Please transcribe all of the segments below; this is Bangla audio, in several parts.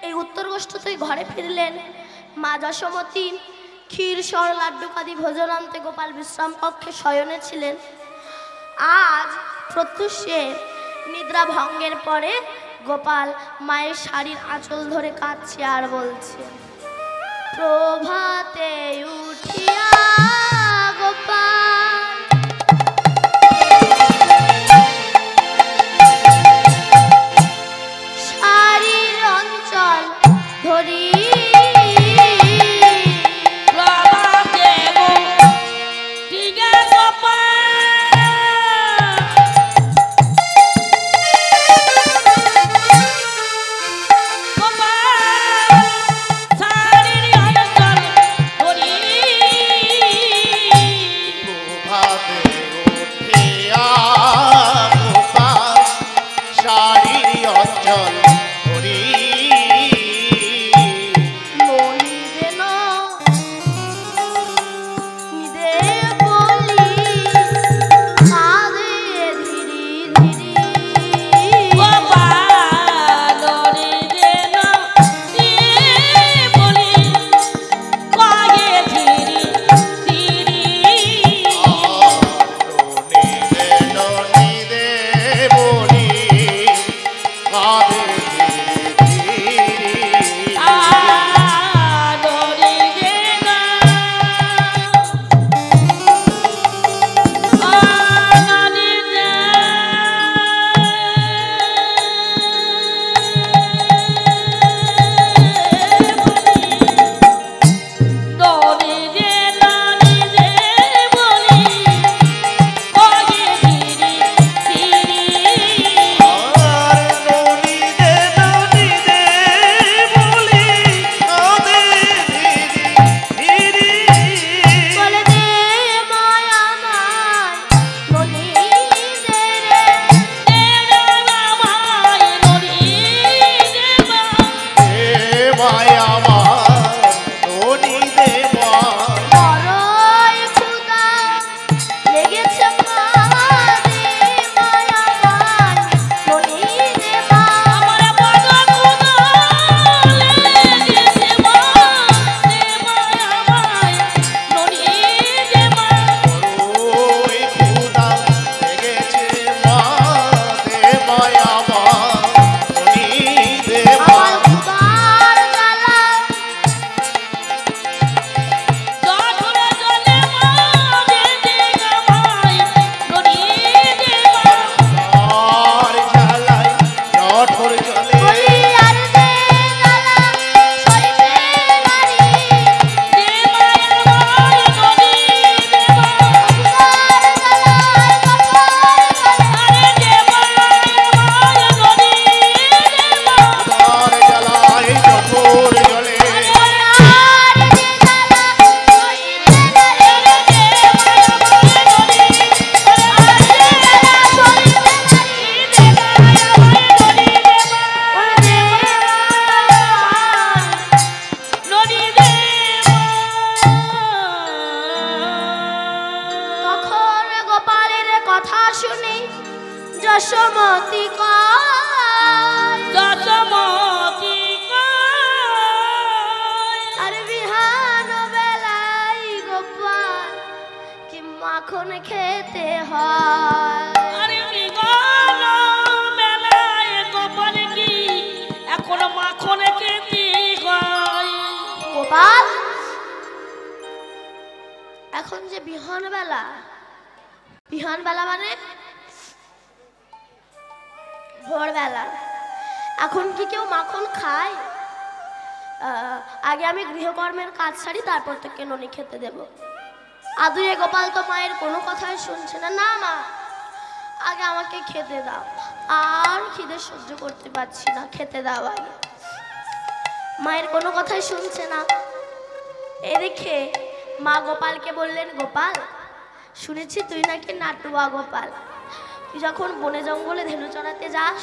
এই উত্তর গোষ্ঠ থেকে ঘরে ফিরলেন। মা যশোমতী ক্ষীর সর লাড্ডু কাদি ভোজনান্তে গোপাল বিশ্রাম কক্ষে শয়নে ছিলেন। আজ প্রত্যুষে নিদ্রা ভঙ্গের পরে গোপাল মায়ের শাড়ির আঁচল ধরে কাঁদছে আর বলছে, প্রভাতে উঠিয়া গোপাল শাড়ির অঞ্চল ধরি মাখন খেতে হয়। আরে বিগত বেলায় গোপাল কি এখন মাখন খেতে হয়? গোপাল এখন যে বিহান বেলা, বিহান বেলা মানে ভোরবেলা, এখন কি কেউ মাখন খায়? আগে আমি গৃহকর্মের কাজ সারি, তারপর তোকে ননি খেতে দেব। আদুরে গোপাল তো মায়ের কোনো কথাই শুনছে না। না মা, আগে আমাকে খেতে দাও, আর খিদে সহ্য করতে পারছি না, খেতে দাও আগে। মায়ের কোনো কথাই শুনছে না। এদিকে মা গোপালকে বললেন, গোপাল শুনেছি তুই নাকি নাটুয়া গোপাল, তুই যখন বনে জঙ্গলে ধেনু চড়াতে যাস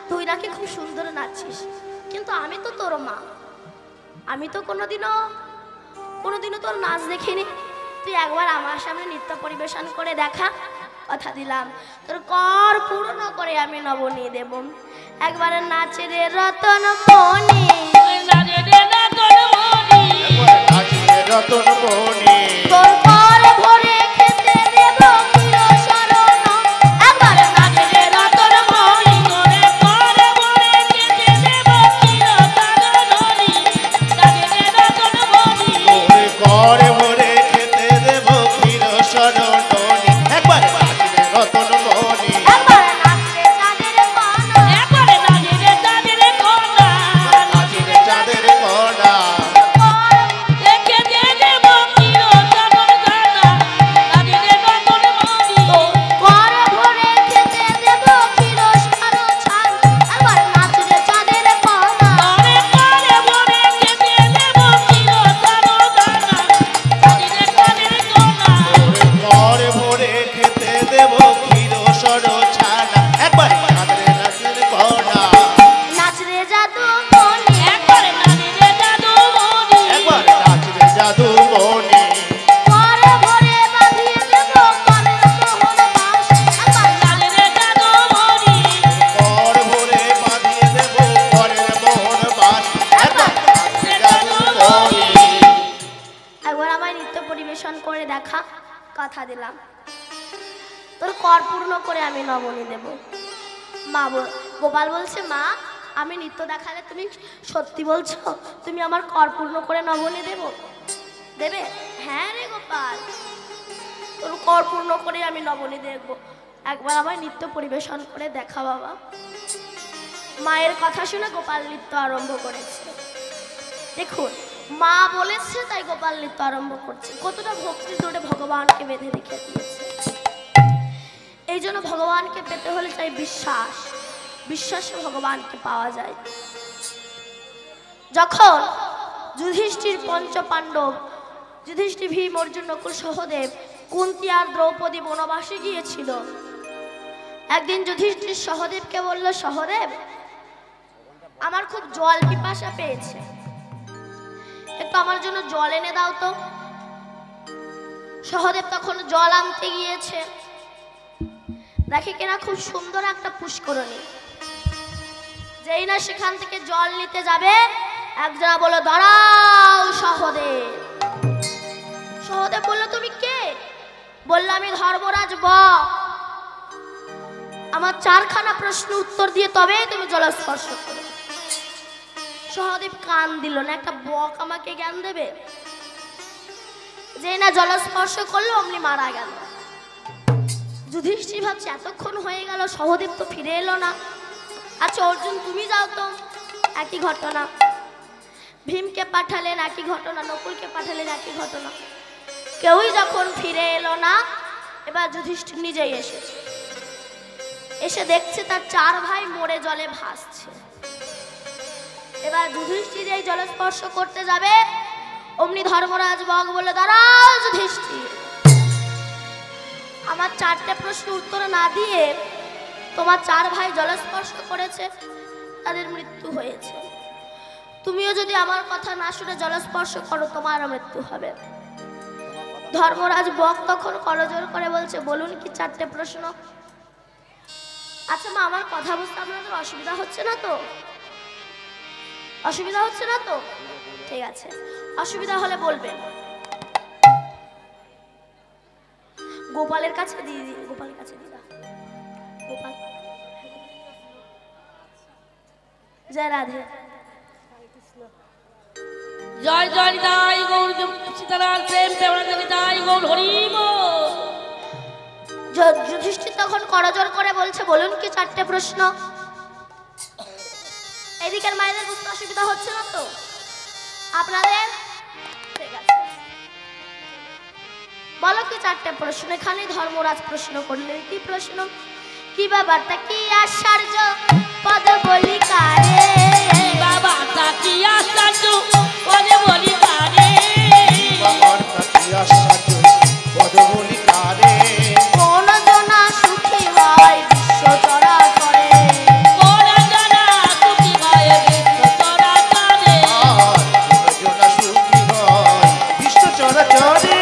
তুই নাকি খুব সুন্দর নাচিস, কিন্তু আমি তো তোর মা, আমি তো কোনোদিনও তোর নাচ দেখিনি। তুই একবার আমার সামনে নৃত্য পরিবেশন করে দেখা, কথা দিলাম তোর কর পূর্ণ করে আমি নবনী দেব। একবার নাচে রে রতন মনি কথা দিলাম তোর কর পূর্ণ করে আমি নবনী দেব। গোপাল বলছে, মা আমি নৃত্য দেখালে তুমি সত্যি বলছো তুমি আমার কর পূর্ণ করে নবনী দেবে? হ্যাঁ রে গোপাল, তোর কর পূর্ণ করে আমি নবনী দেখব, একবার আমার নৃত্য পরিবেশন করে দেখা বাবা। মায়ের কথা শুনে গোপাল নৃত্য আরম্ভ করেছে। দেখুন, মা বলেছে তাই গোপাল নৃত্য আরম্ভ করছে, কতটা ভক্তি ধরে ভগবানকে বেঁধে রেখে দিয়েছে। এই জন্য ভগবানকে পেতে হলে চাই বিশ্বাস, বিশ্বাসে ভগবানকে পাওয়া যায়। যখন যুধিষ্ঠির পঞ্চ পাণ্ডব যুধিষ্ঠির, ভীম, অর্জুন, নকুল, সহদেব, কুন্তী আর দ্রৌপদী বনবাসে গিয়েছিল, একদিন যুধিষ্ঠির সহদেবকে বলল, সহদেব আমার খুব জল পিপাসা পেয়েছে, একটু আমার জন্য জল এনে দাও তো। সহদেব তখন জল আনতে গিয়েছে, দেখে কিনা খুব সুন্দর একটা পুষ্করণী। যেই না সেখান থেকে জল নিতে যাবে, একজনা বলল, দাঁড়াও সহদেব। সহদেব বলল, তুমি কে? বলল, আমি ধর্মরাজ বক, আমার 4খানা প্রশ্ন উত্তর দিয়ে তবে তুমি জল স্পর্শ করো। সহদেব কান দিল না, একটা বক আমাকে জ্ঞান দেবে? যে না জল স্পর্শ করলো অমনি মারা গেল। যুধিষ্ঠির ভাবছে এতক্ষণ হয়ে গেল সহদেব তো ফিরে এলো না, আচ্ছা অর্জুন তুমি যাও তো, একই ঘটনা। ভীমকে পাঠালেন, একই ঘটনা। নকুলকে পাঠালেন, একই ঘটনা। কেউই যখন ফিরে এলো না, এবার যুধিষ্ঠির নিজেই এসেছে, এসে দেখছে তার 4 ভাই মরে জলে ভাসছে। এবার যুধিষ্ঠির এই জল স্পর্শ করতে যাবে, অমনি ধর্মরাজ বক বলে, দাঁড়াও যুধিষ্ঠির, আমার 4টে প্রশ্ন উত্তর না দিয়ে তোমার 4 ভাই জলস্পর্শ করেছে, তাদের মৃত্যু হয়েছে, তুমিও যদি আমার কথা না শুনে জলস্পর্শ করো তোমারও মৃত্যু হবে। ধর্মরাজ বক তখন করজোড় করে বলছে, বলুন কি 4টে প্রশ্ন? আচ্ছা মা, আমার কথা বুঝতে আপনাদের অসুবিধা হচ্ছে না তো? অসুবিধা হচ্ছে না তো? ঠিক আছে, অসুবিধা হলে বলবেন। গোপালের কাছে দিয়ে দিন, গোপালের কাছে দিয়ে দাও। গোপাল, জয় রাধে। জয় জয় নিতাই গৌর সীতারাম প্রেম প্রেমানন্দ নিতাই গৌর হরি বল। যুধিষ্ঠির তখন করজোড় করে বলছে, বলুন কি 4টে প্রশ্ন? এদিকের মায়েদের বুঝতে অসুবিধা হচ্ছে না তো আপনাদের? ঠিক আছে, বলো কি 4টে প্রশ্ন? এখানে ধর্মরাজ প্রশ্ন করলেন, কি প্রশ্ন? কি ব্যাপারটা কি আশ্চর্য পদ বলি কারে, বাবাটা কি আশ্চর্য পদ বলি কারে, বাবাটা কি আশ্চর্য পদ বলি কারে, কোন জনা সুখী হয় বিশ্ব চরাচরে, কোন জনা সুখী হয় বিশ্ব চরাচরে, কোন জনা সুখী হয় বিশ্ব চরাচরে।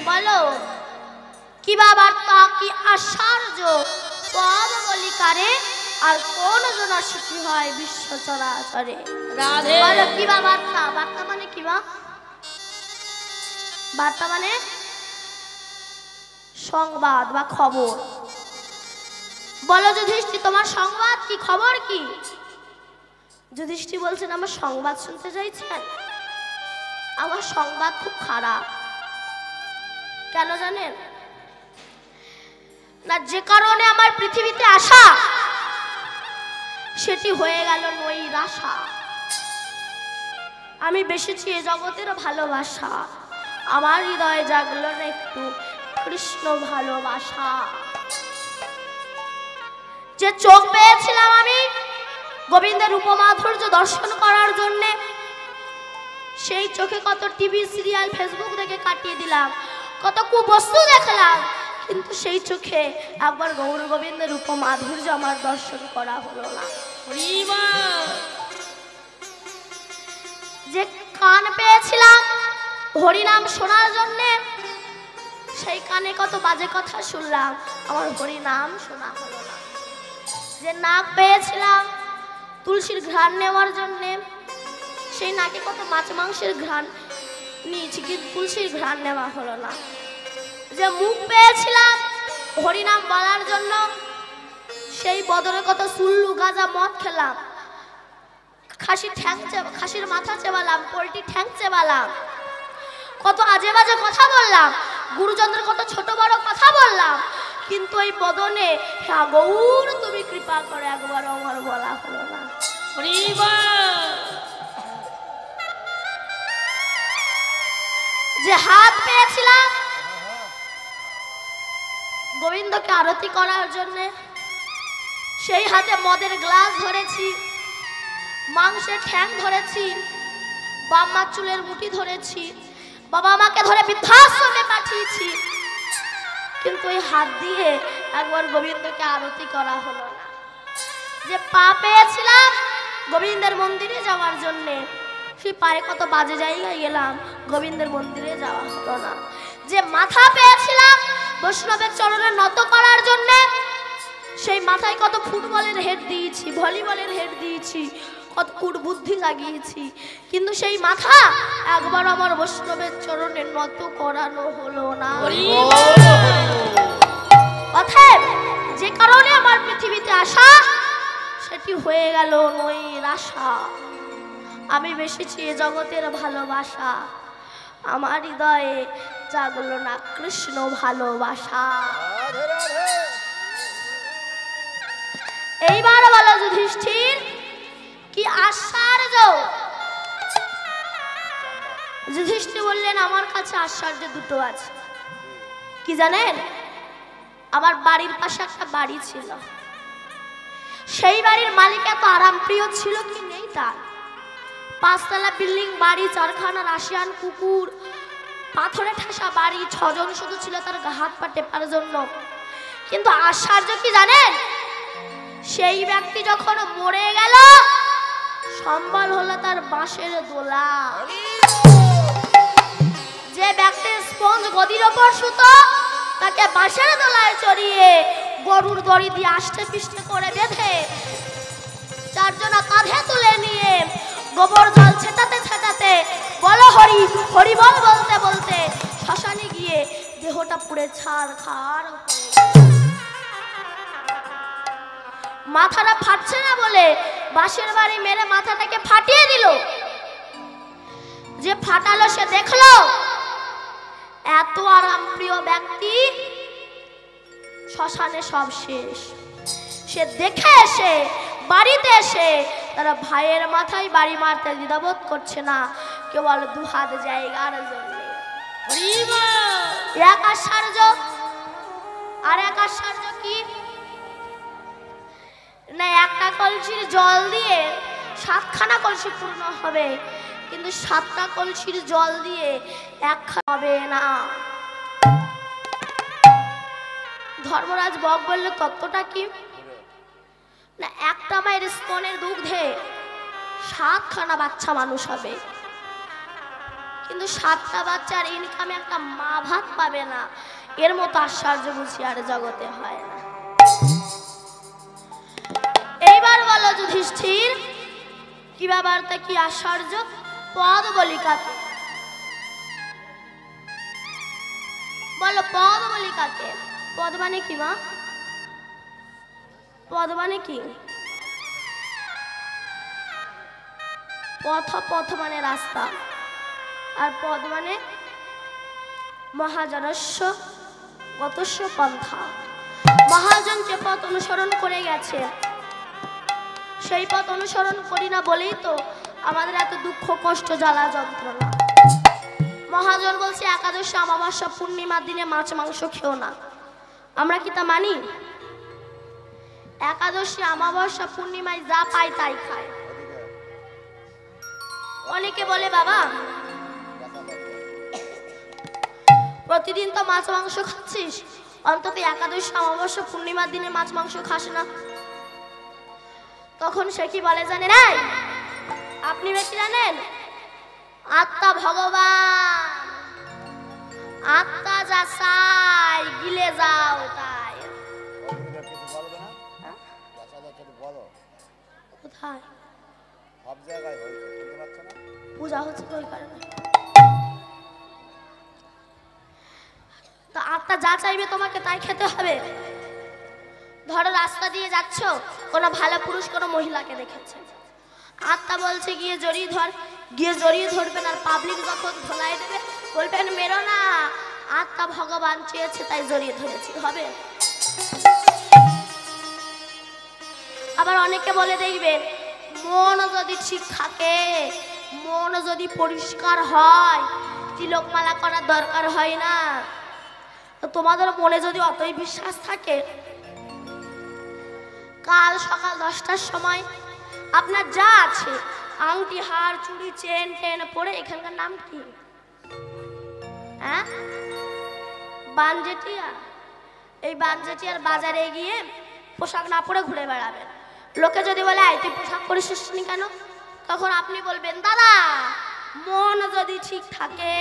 বলো কি ব্যাপারটা কি আশ্চর্য পদ বলি কারে, আর কোন জনা সুখী হয় বিশ্ব চরাচরে। রাধে। বলো কি বার্তা? বার্তা মানে কি মা? বার্তা মানে সংবাদ বা খবর। বলো যুধিষ্ঠির, তোমার সংবাদ কি, খবর কি? যুধিষ্ঠির বলছেন, আমার সংবাদ শুনতে চাইছেন? আমার সংবাদ খুব খারাপ। কেন জানেন না? যে কারণে আমার পৃথিবীতে আসা সেটি হয়ে গেল নৈরাশা। আমি বেসেছি এ জগতের ভালোবাসা, আমার হৃদয়ে জাগলো না একটু কৃষ্ণ ভালোবাসা। যে চোখ পেয়েছিলাম আমি গোবিন্দের উপমাধুর্য দর্শন করার জন্যে, সেই চোখে কত টিভি সিরিয়াল ফেসবুক দেখে কাটিয়ে দিলাম, কত কুবস্তু দেখলাম, কিন্তু সেই চোখে একবার গৌর গোবিন্দের উপমাধুর্য আমার দর্শন করা হলো না। হরি বল। যে কান পেয়েছিলাম হরিনাম শোনার জন্যে, সেই কানে কত বাজে কথা শুনলাম, আমার হরিনাম শোনা হলো না। যে নাক পেয়েছিলাম তুলসীর ঘ্রাণ নেওয়ার জন্যে, সেই নাকে কত মাছ মাংসের ঘ্রাণ নিয়েছি, কিন্তু তুলসীর ঘ্রাণ নেওয়া হলো না। যে মুখ পেয়েছিলাম হরিনাম বলার জন্য, সেই বদলে কত সুল্লু গাঁজা মদ খেলাম, খাসির মাথা চেবালাম, পোল্ট্রি ঠ্যাং চেবালাম, কত আজে বাজে কথা বললাম, গুরুজনদের কত ছোট বড় কথা বললাম, কিন্তু এই বদনে হ্যাঁ গৌর তুমি কৃপা করে একবার আমার বলা হলো না। যে হাত পেয়েছিলাম গোবিন্দকে আরতি করার জন্য, সেই হাতে মদের গ্লাস ধরেছি, মাংসের ঠ্যাং ধরেছি, বাম মা চুলের মুঠি ধরেছি, বাবা মাকে ধরে বৃদ্ধাশ্রমে পাঠিয়েছি, কিন্তু ওই হাত দিয়ে একবার গোবিন্দকে আরতি করা হলো না। যে পা পেয়েছিলাম গোবিন্দের মন্দিরে যাওয়ার জন্য, সেই পায়ে কত বাজে জায়গায় গেলাম, গোবিন্দের মন্দিরে যাওয়া হলো না। যে মাথা পেয়েছিলাম বৈষ্ণবের চরণে নত করার জন্য, সেই মাথায় কত ফুটবলের হেড দিয়েছি, ভলিবলের হেড দিয়েছি, কত কুটবুদ্ধি লাগিয়েছি, কিন্তু সেই মাথা একবার আমার বৈষ্ণবের চরণে নত করানো হলো না। অতএব যে কারণে আমার পৃথিবীতে আসা, সেটি হয়ে গেল নৈর আশা। আমি বেসেছি এ জগতের ভালোবাসা, আমার হৃদয়ে জাগলো না কৃষ্ণ ভালোবাসা। এইবার বলো যুধিষ্ঠির, কি আশ্চর্য। যুধিষ্ঠির বললেন আমার কাছে আশ্চর্য দুটো আছে। কি জানেন, আমার বাড়ির পাশে একটা বাড়ি ছিল, সেই বাড়ির মালিক এত আরামপ্রিয় ছিল কি নেই তার। 5 তলা বিল্ডিং বাড়ি, 4খানা রাশিয়ান কুকুর, পাথরে ঠাসা বাড়ি, 6 জন শুধু ছিল তার হাত পা টেপার জন্য। কিন্তু আশ্চর্য কি জানেন, সেই ব্যক্তি যখন মরে গেল, সম্বল হলো তার বাঁশের দোলা। যে ব্যক্তি স্পঞ্জ গদির ওপর শুতো, তাকে বাঁশের দোলায় চড়িয়ে গরুর দড়ি দিয়ে আষ্টে পিষ্টে করে বেঁধে 4 জনা কাঁধে তুলে নিয়ে গোবর জল ছেটাতে ছেটাতে বলো হরি হরি বল বলতে বলতে শ্মশানে গিয়ে দেহটা পুড়ে ছারখার হয়ে মাথাটা ফাটছে না বলে বাঁশের বাড়ি মেরে মাথাটাকে ফাটিয়ে দিল। যে ফাটালো সে দেখলো এত আরাম প্রিয় ব্যক্তি শ্মশানে সব শেষ। সে দেখে এসে বাড়িতে এসে তারা ভাইয়ের মাথায় বাড়ি মারতে দ্বিধাবোধ করছে না, কেবল 2 হাত জায়গার জন্য। এক আশ্চর্য। আর এক আশ্চর্য কি না, একটা কলসির জল দিয়ে 7খানা কলসি পূর্ণ হবে, কিন্তু 7টা কলসির জল দিয়ে 1খানা হবে না। ধর্মরাজ বক বলল তত্ত্বটা কি না, একটা মায়ের স্তনের দুগ্ধে 7খানা বাচ্চা মানুষ হবে, কিন্তু 7টা বাচ্চার ইনকামে একটা মা ভাত পাবে না। এর মতো আশ্চর্য বুঝি আর জগতে হয় না। এইবার বলো যুধিষ্ঠির, কি ব্যাপারটা কি আশ্চর্য। পদ বলি কাকে বলো, পদ বলি কাকে? পদ মানে কি মা? পদ মানে কি? পথ মানে রাস্তা, আর পদ মানে মহাজনস্য গতস্য পন্থা। মহাজন যে পথ অনুসরণ করে গেছে, সেই পথ অনুসরণ করি না বলেই তো আমাদের এত দুঃখ কষ্ট জ্বালা যন্ত্রণা। মহাজন বলছে একাদশী অমাবস্যা পূর্ণিমার দিনে মাছ মাংস খেও না, আমরা কি তা মানি? একাদশী অমাবস্যা পূর্ণিমায় যা পাই তাই খায়। অনেকে বলে বাবা প্রতিদিন তো মাছ মাংস খাচ্ছিস, অন্তত একাদশী অমাবস্যা পূর্ণিমার দিনে মাছ মাংস খাস না। তখন সে কি বলে জানেন? আপনি বেশি জানেন, আত্মা ভগবান, আত্মা যা চাই গিলে যাও তাই। কোথায় পূজা হচ্ছে ওই কারণে। তো আত্মা যা চাইবে তোমাকে তাই খেতে হবে। ধরো রাস্তা দিয়ে যাচ্ছ, কোনো ভালো পুরুষ কোনো মহিলাকে দেখেছে, আত্মা বলছে গিয়ে জড়িয়ে ধর, গিয়ে জড়িয়ে ধরবেন, আর পাবলিক যখন ধোলাই দেবে বলবেন মেরো না, আত্মা ভগবান চেয়েছে তাই জড়িয়ে ধরেছি, হবে? আবার অনেকে বলে দেখবেন মন যদি ঠিক থাকে, মন যদি পরিষ্কার হয়, তিলকমালা করার দরকার হয় না। তো তোমাদের মনে যদি অতই বিশ্বাস থাকে, কাল সকাল 10টার সময় আপনার যা আছে আংটি হার চুড়ি চেন টেন পরে, এখানকার নাম কি? হ্যাঁ, বানজেটিয়া। এই বানজেটিয়ার বাজারে গিয়ে পোশাক না পরে ঘুরে বেড়াবেন। লোকে যদি বলে আই তুই পোশাক পরিস নি কেন, তখন আপনি বলবেন দাদা মন যদি ঠিক থাকে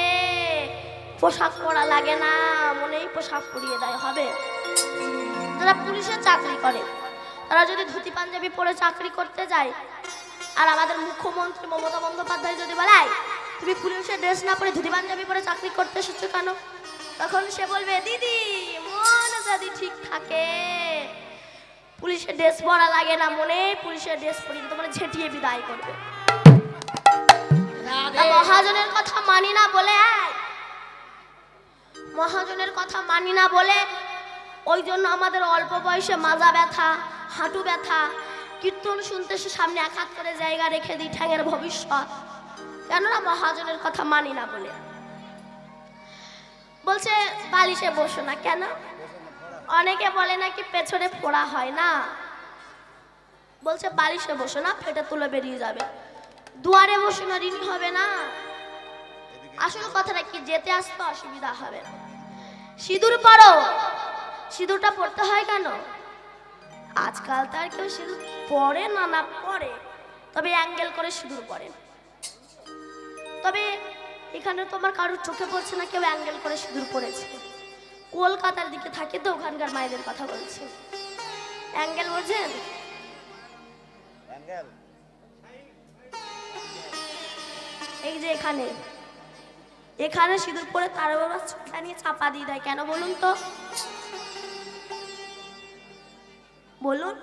পোশাক পরা লাগে না, মনেই পোশাক পরিয়ে দেয়, হবে? যারা পুলিশের চাকরি করে তারা যদি ধুতি পাঞ্জাবি পরে চাকরি করতে যায়, আর আমাদের মুখ্যমন্ত্রী মমতা বন্দ্যোপাধ্যায় যদি বলে তুমি পুলিশের ড্রেস না পরে ধুতি পাঞ্জাবি পরে চাকরি করতে এসেছো কেন, তখন সে বলবে দিদি মন যদি ঠিক থাকে পুলিশের ড্রেস পরা লাগে না, মনে পুলিশের ড্রেস পরিয়ে তোমার ঝেঁটিয়ে বিদায় করবে। মহাজনের কথা মানি না বলে, মহাজনের কথা মানি না বলে ওই জন্য আমাদের অল্প বয়সে মাজা ব্যথা, হাঁটু ব্যথা, কীর্তন শুনতে সে সামনে এক হাত করে জায়গা রেখে দিই ঠ্যাঙের ভবিষ্যৎ, কেননা মহাজনের কথা মানি না বলে। বলছে বালিশে বসো না কেন, অনেকে বলে নাকি পেছনে ফোড়া হয় না, বলছে বালিশে বসো না ফেটে তুলে বেরিয়ে যাবে, দুয়ারে বসে না ঋণী হবে না। আসল কথাটা কি, যেতে আসতে অসুবিধা হবে না। সিঁদুর পরো, সিঁদুরটা পড়তে হয় কেন, আজকাল তার কেউ সিঁদুর পরে না, না পরে তবে অ্যাঙ্গেল করে সিঁদুর পরে। তবে এখানে তোমার কারোর চোখে পড়ছে না কেউ অ্যাঙ্গেল করে সিঁদুর পড়েছে, কলকাতার দিকে থাকে তো ওখানকার মায়েদের কথা বলছি। অ্যাঙ্গেল বোঝেন? এই যে এখানে এখানে সিঁদুর পরে তার বাবা চোখটা নিয়ে চাপা দিয়ে দেয়, কেন বলুন তো, বলুন?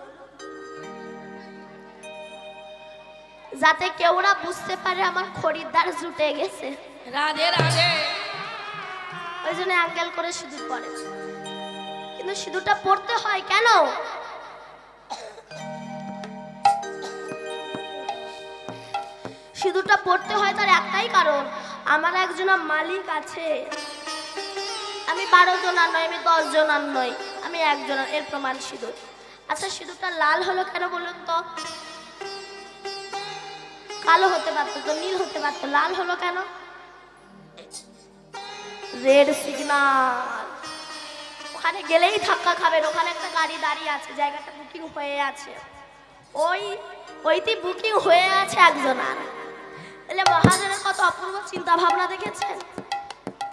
যাতে কেউ না বুঝতে পারে আমার খরিদ্দার জুটে গেছে। রাধে রাধে। ওই জন্য অ্যাঙ্গেল করে সিঁদুর পরে। কিন্তু সিঁদুরটা পড়তে হয় কেন, সিঁদুরটা পড়তে হয় তার একটাই কারণ, আমার একজন মালিক আছে, আমি 12 জনার নয়, আমি 10 জনার নয়, আমি একজনের, এর প্রমাণ সিঁদুর। আচ্ছা সিঁদুরটা লাল হলো কেন বলুন তো, কালো হতে পারতো তো, নীল হতে পারতো, লাল হলো কেন? রেড সিগন্যাল, ওখানে গেলেই ধাক্কা খাবেন, ওখানে একটা গাড়ি দাঁড়িয়ে আছে, জায়গাটা বুকিং হয়ে আছে, ওইটি বুকিং হয়ে আছে একজনার। তাহলে মহাজনের কত অপূর্ব চিন্তা ভাবনা দেখেছেন,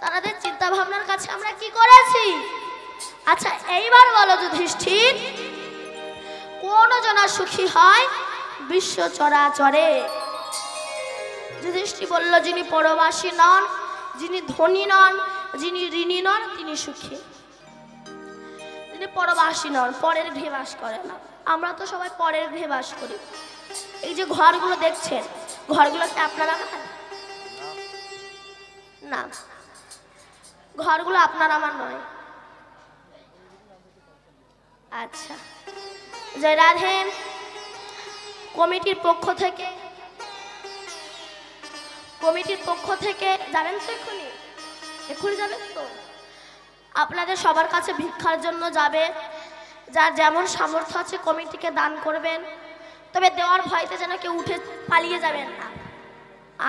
তাদের চিন্তা ভাবনার কাছে আমরা কি করেছি? আচ্ছা এইবার বলো যুধিষ্ঠির, কোন জনা সুখী হয় বিশ্ব চরাচরে? যুধিষ্ঠির বলল যিনি পরবাসী নন, যিনি ধনী নন, যিনি ঋণী নন, তিনি সুখী। যিনি পরবাসী নন, পরের গৃহে বাস করে না, আমরা তো সবাই পরের গৃহে বাস করি। এই যে ঘরগুলো দেখছেন, ঘরগুলোকে আপনারা না, ঘরগুলো আপনার আমার নয়। আচ্ছা জয় রাধে। কমিটির পক্ষ থেকে যাবেন তো, এক্ষুনি যাবেন তো, আপনাদের সবার কাছে ভিক্ষার জন্য যাবে, যার যেমন সামর্থ্য আছে কমিটিকে দান করবেন, তবে দেওয়ার ভয়তে যেন কেউ উঠে পালিয়ে যাবেন না,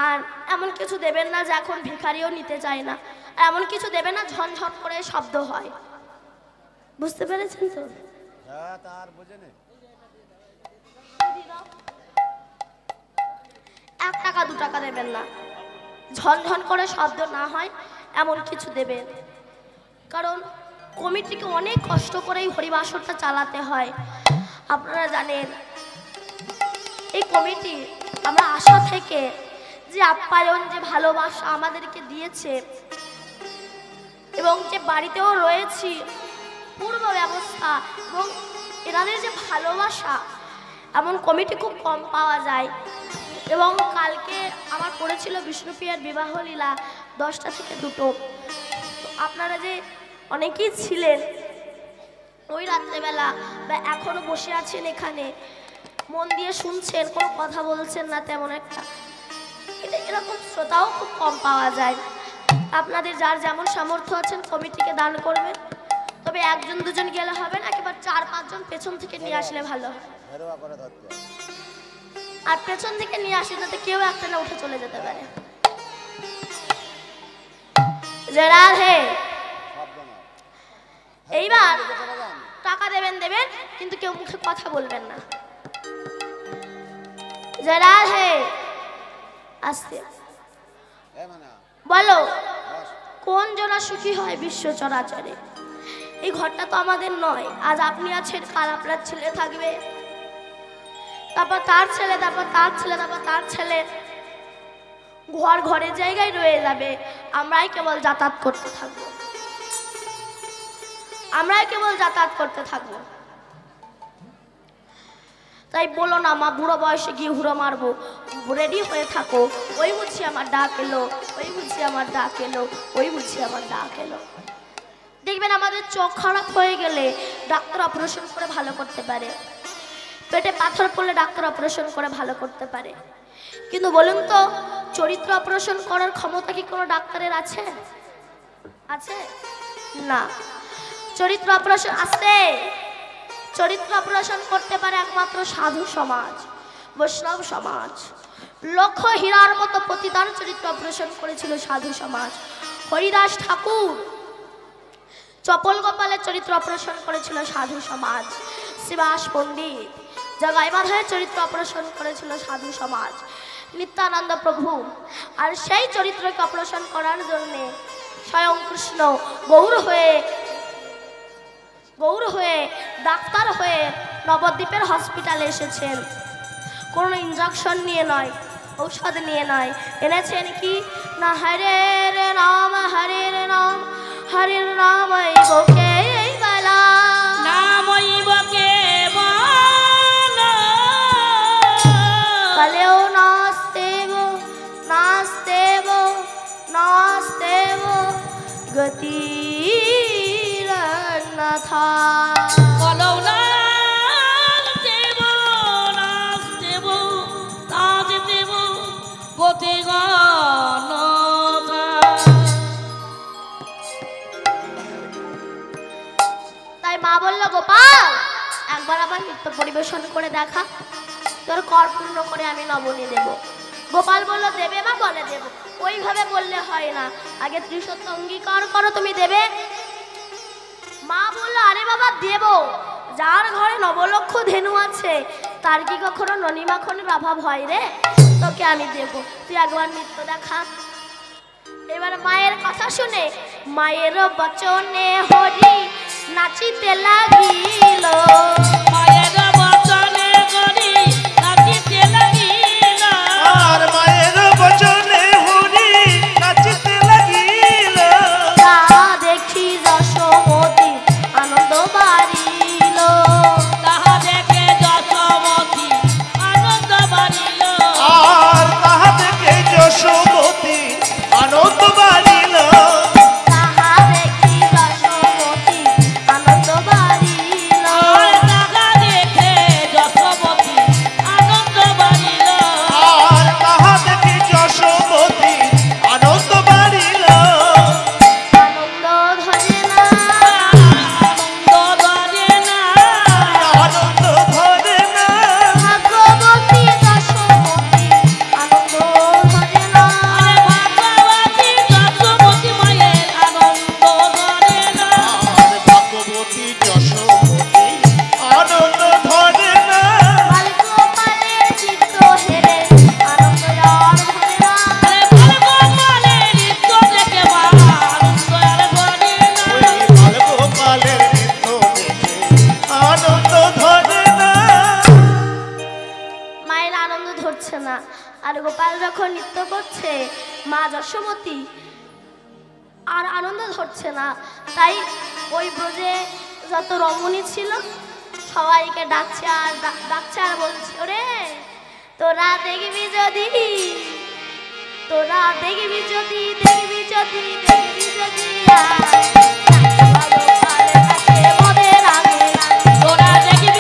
আর এমন কিছু দেবেন না যে এখন ভিখারিও নিতে চায় না, আর এমন কিছু দেবেন না ঝনঝন করে শব্দ হয়, বুঝতে পেরেছেন তো? তার বোঝে না, 1 টাকা 2 টাকা দেবেন না, ঝনঝন করে শব্দ না হয় এমন কিছু দেবেন। কারণ কমিটিকে অনেক কষ্ট করেই হরিবাসরটা চালাতে হয়, আপনারা জানেন। এই কমিটি আমরা আশা থেকে যে আপ্যায়ন, যে ভালোবাসা আমাদেরকে দিয়েছে, এবং যে বাড়িতেও রয়েছি পূর্ব ব্যবস্থা এবং এনাদের যে ভালোবাসা, এমন কমিটি খুব কম পাওয়া যায়। এবং কালকে আমার পড়েছিল বিষ্ণুপ্রিয়ার বিবাহ লীলা 10টা থেকে 2টো। তো আপনারা যে অনেকেই ছিলেন ওই রাত্রেবেলা বা এখনো বসে আছেন এখানে, মন দিয়ে শুনছেন, কোনো কথা বলছেন না তেমন একটা, এরকম শ্রোতাও খুব কম পাওয়া যায়। আপনাদের যার যেমন সামর্থ্য আছেন কমিটিকে দান করবেন, তবে 1জন 2জন গেলে হবে না, একেবারে 4-5 জন পেছন থেকে নিয়ে আসলে ভালো হয়। হেরোয়া করে ধরতে হবে। আর পেছন থেকে নিয়ে আসলে যাতে কেউ একটা না উঠে চলে যেতে পারে। জয় রাধে। শব্দ নয়। এইবার এদিকে চলে যান। টাকা দেবেন কিন্তু কেউ মুখে কথা বলবেন না। জয় রাধে। আস্তে এই মানা, বলো, বস। কোন জনা সুখী হয় বিশ্ব চরাচরে? এই ঘরটা তো আমাদের নয়। আজ আপনি আছেন, কাল আপনার ছেলে থাকবে, তারপর তার ছেলে, তারপর তার ছেলে, তারপর তার ছেলে। ঘর ঘরের জায়গায় রয়ে যাবে। আমরাই কেবল যাতায়াত করতে থাকবো, আমরাই কেবল যাতায়াত করতে থাকবো। তাই বলো না মা বুড়ো বয়সে গিয়ে হুড়ো মারবো, রেডি হয়ে থাকো। ওই বুঝি আমার ডাক এলো, ওই বুঝি আমার ডাক এলো, ওই বুঝি আমার ডাক এলো। দেখবেন আমাদের চোখ খারাপ হয়ে গেলে ডাক্তার অপারেশন করে ভালো করতে পারে, পেটে পাথর পড়লে ডাক্তার অপারেশন করে ভালো করতে পারে, কিন্তু বলুন তো চরিত্র অপারেশন করার ক্ষমতা কি কোনো ডাক্তারের আছে? আছে না। চরিত্র অপারেশন আছে, চরিত্র অপারেশন করতে পারে একমাত্র সাধু সমাজ, বৈষ্ণব সমাজ। লক্ষ হীরার মতো প্রতিদান চরিত্র অপারেশন করেছিল সাধু সমাজ। হরিদাস ঠাকুর, চপল গোপালের চরিত্র অপারেশন করেছিল সাধু সমাজ। শিবাস পণ্ডিত, জগাই মাধবের চরিত্র অপারেশন করেছিল সাধু সমাজ। নিত্যানন্দ প্রভু। আর সেই চরিত্রকে অপারেশন করার জন্যে স্বয়ং কৃষ্ণ গৌর হয়ে ডাক্তার হয়ে নবদ্বীপের হসপিটালে এসেছেন। কোনো ইঞ্জেকশন নিয়ে নয়, ঔষধ নিয়ে নয়, এনেছেন কি না হরের নাম, হরের নাম, হরের নাম বকে বালা, কালেও নাস্তেব নাস্তেব নাস্তেব গতি নাথা। তাই মা বলল, গোপাল একবার আবার নৃত্য পরিবেশন করে দেখা, তোর কর পূর্ণ করে আমি নবনী দেব। গোপাল বলল, দেবে মা? বলে দেব। ওইভাবে বললে হয় না, আগে ত্রিসত্য অঙ্গীকার করো তুমি দেবে। মা বলল, আরে বাবা দেব, যার ঘরে 9 লক্ষ ধেনু আছে তার কি কখনো ননি মাখনের অভাব হয় রে? তোকে আমি দেব, তুই একবার নৃত্য দেখা। এবার মায়ের কথা শুনে, মায়ের বচনে হরি নাচিতে লাগিল, মায়ের বচনে হরি নাচিতে লাগিল, আর মায়ের বচনে হরি নাচিতে লাগিল। তা দেখি যশোমতী আনন্দ বাড়িল, তাহা দেখে যশোমতী আনন্দ বাড়িল, আর তাহা থেকে যশোমতী আনন্দ বাড়িল। তাহা দেখি যশোমতী আনন্দ বাড়িল, আর তাহা দেখে যশোমতী আনন্দ বাড়িল, আর তাহা থেকে যশোমতী আনন্দ বাড়িল। আনন্দ ধরে না, আনন্দ ধরে না, আনন্দ ধরে না, ভাগবতী যশোমতী আনন্দ ধরে না, ভাগবতী যশোমতী মায়ের আনন্দ ধরে না, আর ভাগবতী যশোমতী আনন্দ ধরে না। বালগোপালের চিত্র হেরে আনন্দ আর ধরে না, ভাগবতালের নৃত্য দেখে মা আনন্দ আর ধরে না, ওই ভাগবতালের নৃত্য দেখে আনন্দ ধরে না। মায়ের আনন্দ ধরছে না। আর গোপাল যখন নৃত্য করছে, মা যশোমতী আর আনন্দ ধরছে না, তাই ওই ব্রজে যত রমণী ছিল সবাইকে ডাকছে আর বলছে, ওরে তোরা দেখবি যদি মদের আগে তোরা দেখবি যদি দেখবি যদি গান নাটুয়া গোপাল নাচে মনের আগে গান। তোরা দেখবি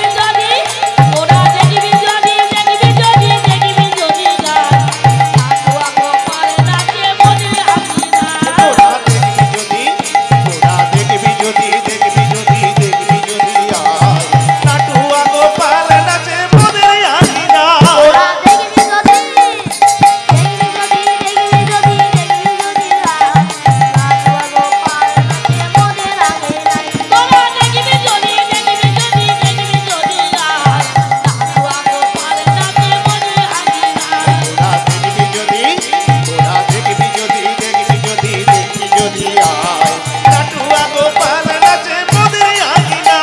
যদি আয় নাটুয়া গোপাল নাচে মোদের আঙিনা।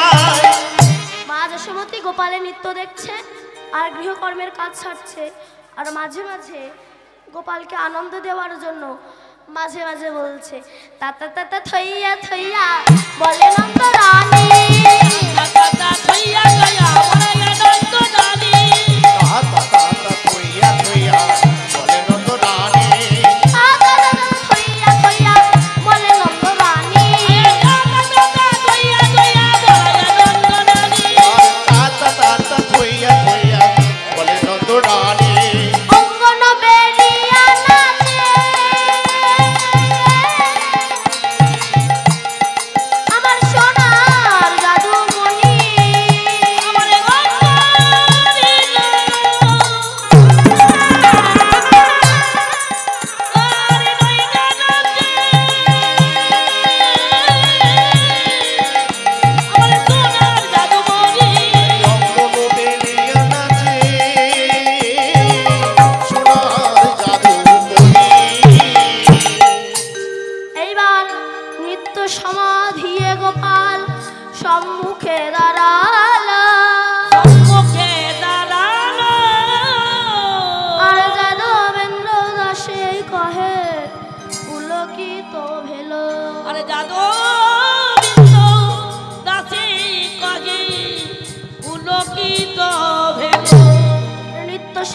তোরা দেখবি যদি গোপালের নৃত্য দেখছে আর গৃহকর্মের কাজ ছাড়ছে, আর মাঝে মাঝে গোপালকে আনন্দ দেওয়ার জন্য মাঝে মাঝে বলছে তা তা তা তা থইয়া থইয়া বলে নন্দ রানী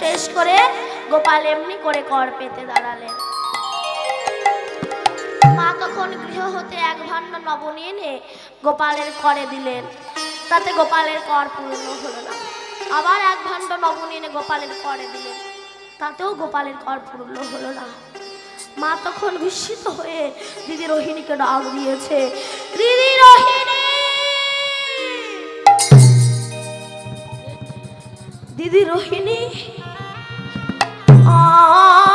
শেষ করে গোপাল এমনি করে কর পেতে দাঁড়ালেন। মা তখন গৃহ হতে এক ভাণ্ড নবনী এনে গোপালের করে দিলেন, তাতে গোপালের কর পূর্ণ হলো না। আবার এক ভাণ্ড নবনী এনে গোপালের করে দিলেন, তাতেও গোপালের কর পূর্ণ হলো না। মা তখন বিস্মিত হয়ে দিদি রোহিণীকে ডাক দিয়েছে, দিদি রোহিণী, দিদি রোহিণী,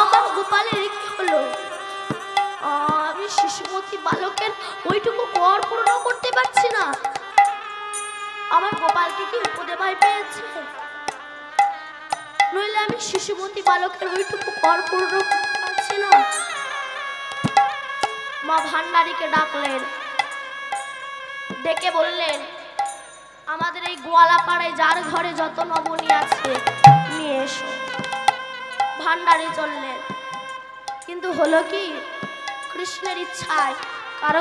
আমার গোপালের কি হলো? আমি শিশুমতী বালকের ওইটুকু কর পূর্ণ করতে পারছি না। আমার গোপালকে কি উপদেবায় পেয়েছে? নইলে আমি শিশুমতী বালকের ওইটুকু কর পূর্ণ করতে পারছি না। মা ভান্ডারীকে ডাকলেন, ডেকে বললেন, আমাদের এই গোয়ালাপাড়ায় যার ঘরে যত নবনী আছে নিয়ে এসো। ভান্ডারী চললেন, কিন্তু হলো কি, কৃষ্ণের ইচ্ছায় কারো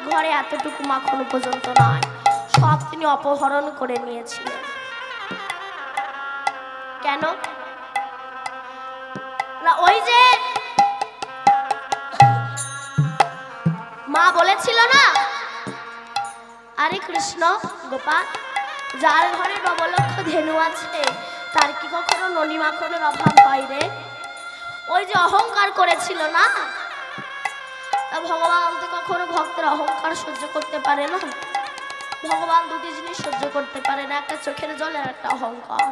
ঘরে এতটুকু মাখন পর্যন্ত নয়, সব তিনি অপহরণ করে নিয়েছিলেন। কেন না, ওই যে মা বলেছিল না, আরে কৃষ্ণ গোপাল, যার ঘরে নবলক্ষ ধেনু আছে তার কি কখনো ননি মাখনের অভাব হয় রে? ওই যে অহংকার করেছিল না, তা ভগবান তো কখনো ভক্তের অহংকার সহ্য করতে পারে না। ভগবান দুটি জিনিস সহ্য করতে পারে না, একটা চোখের জল আর একটা অহংকার।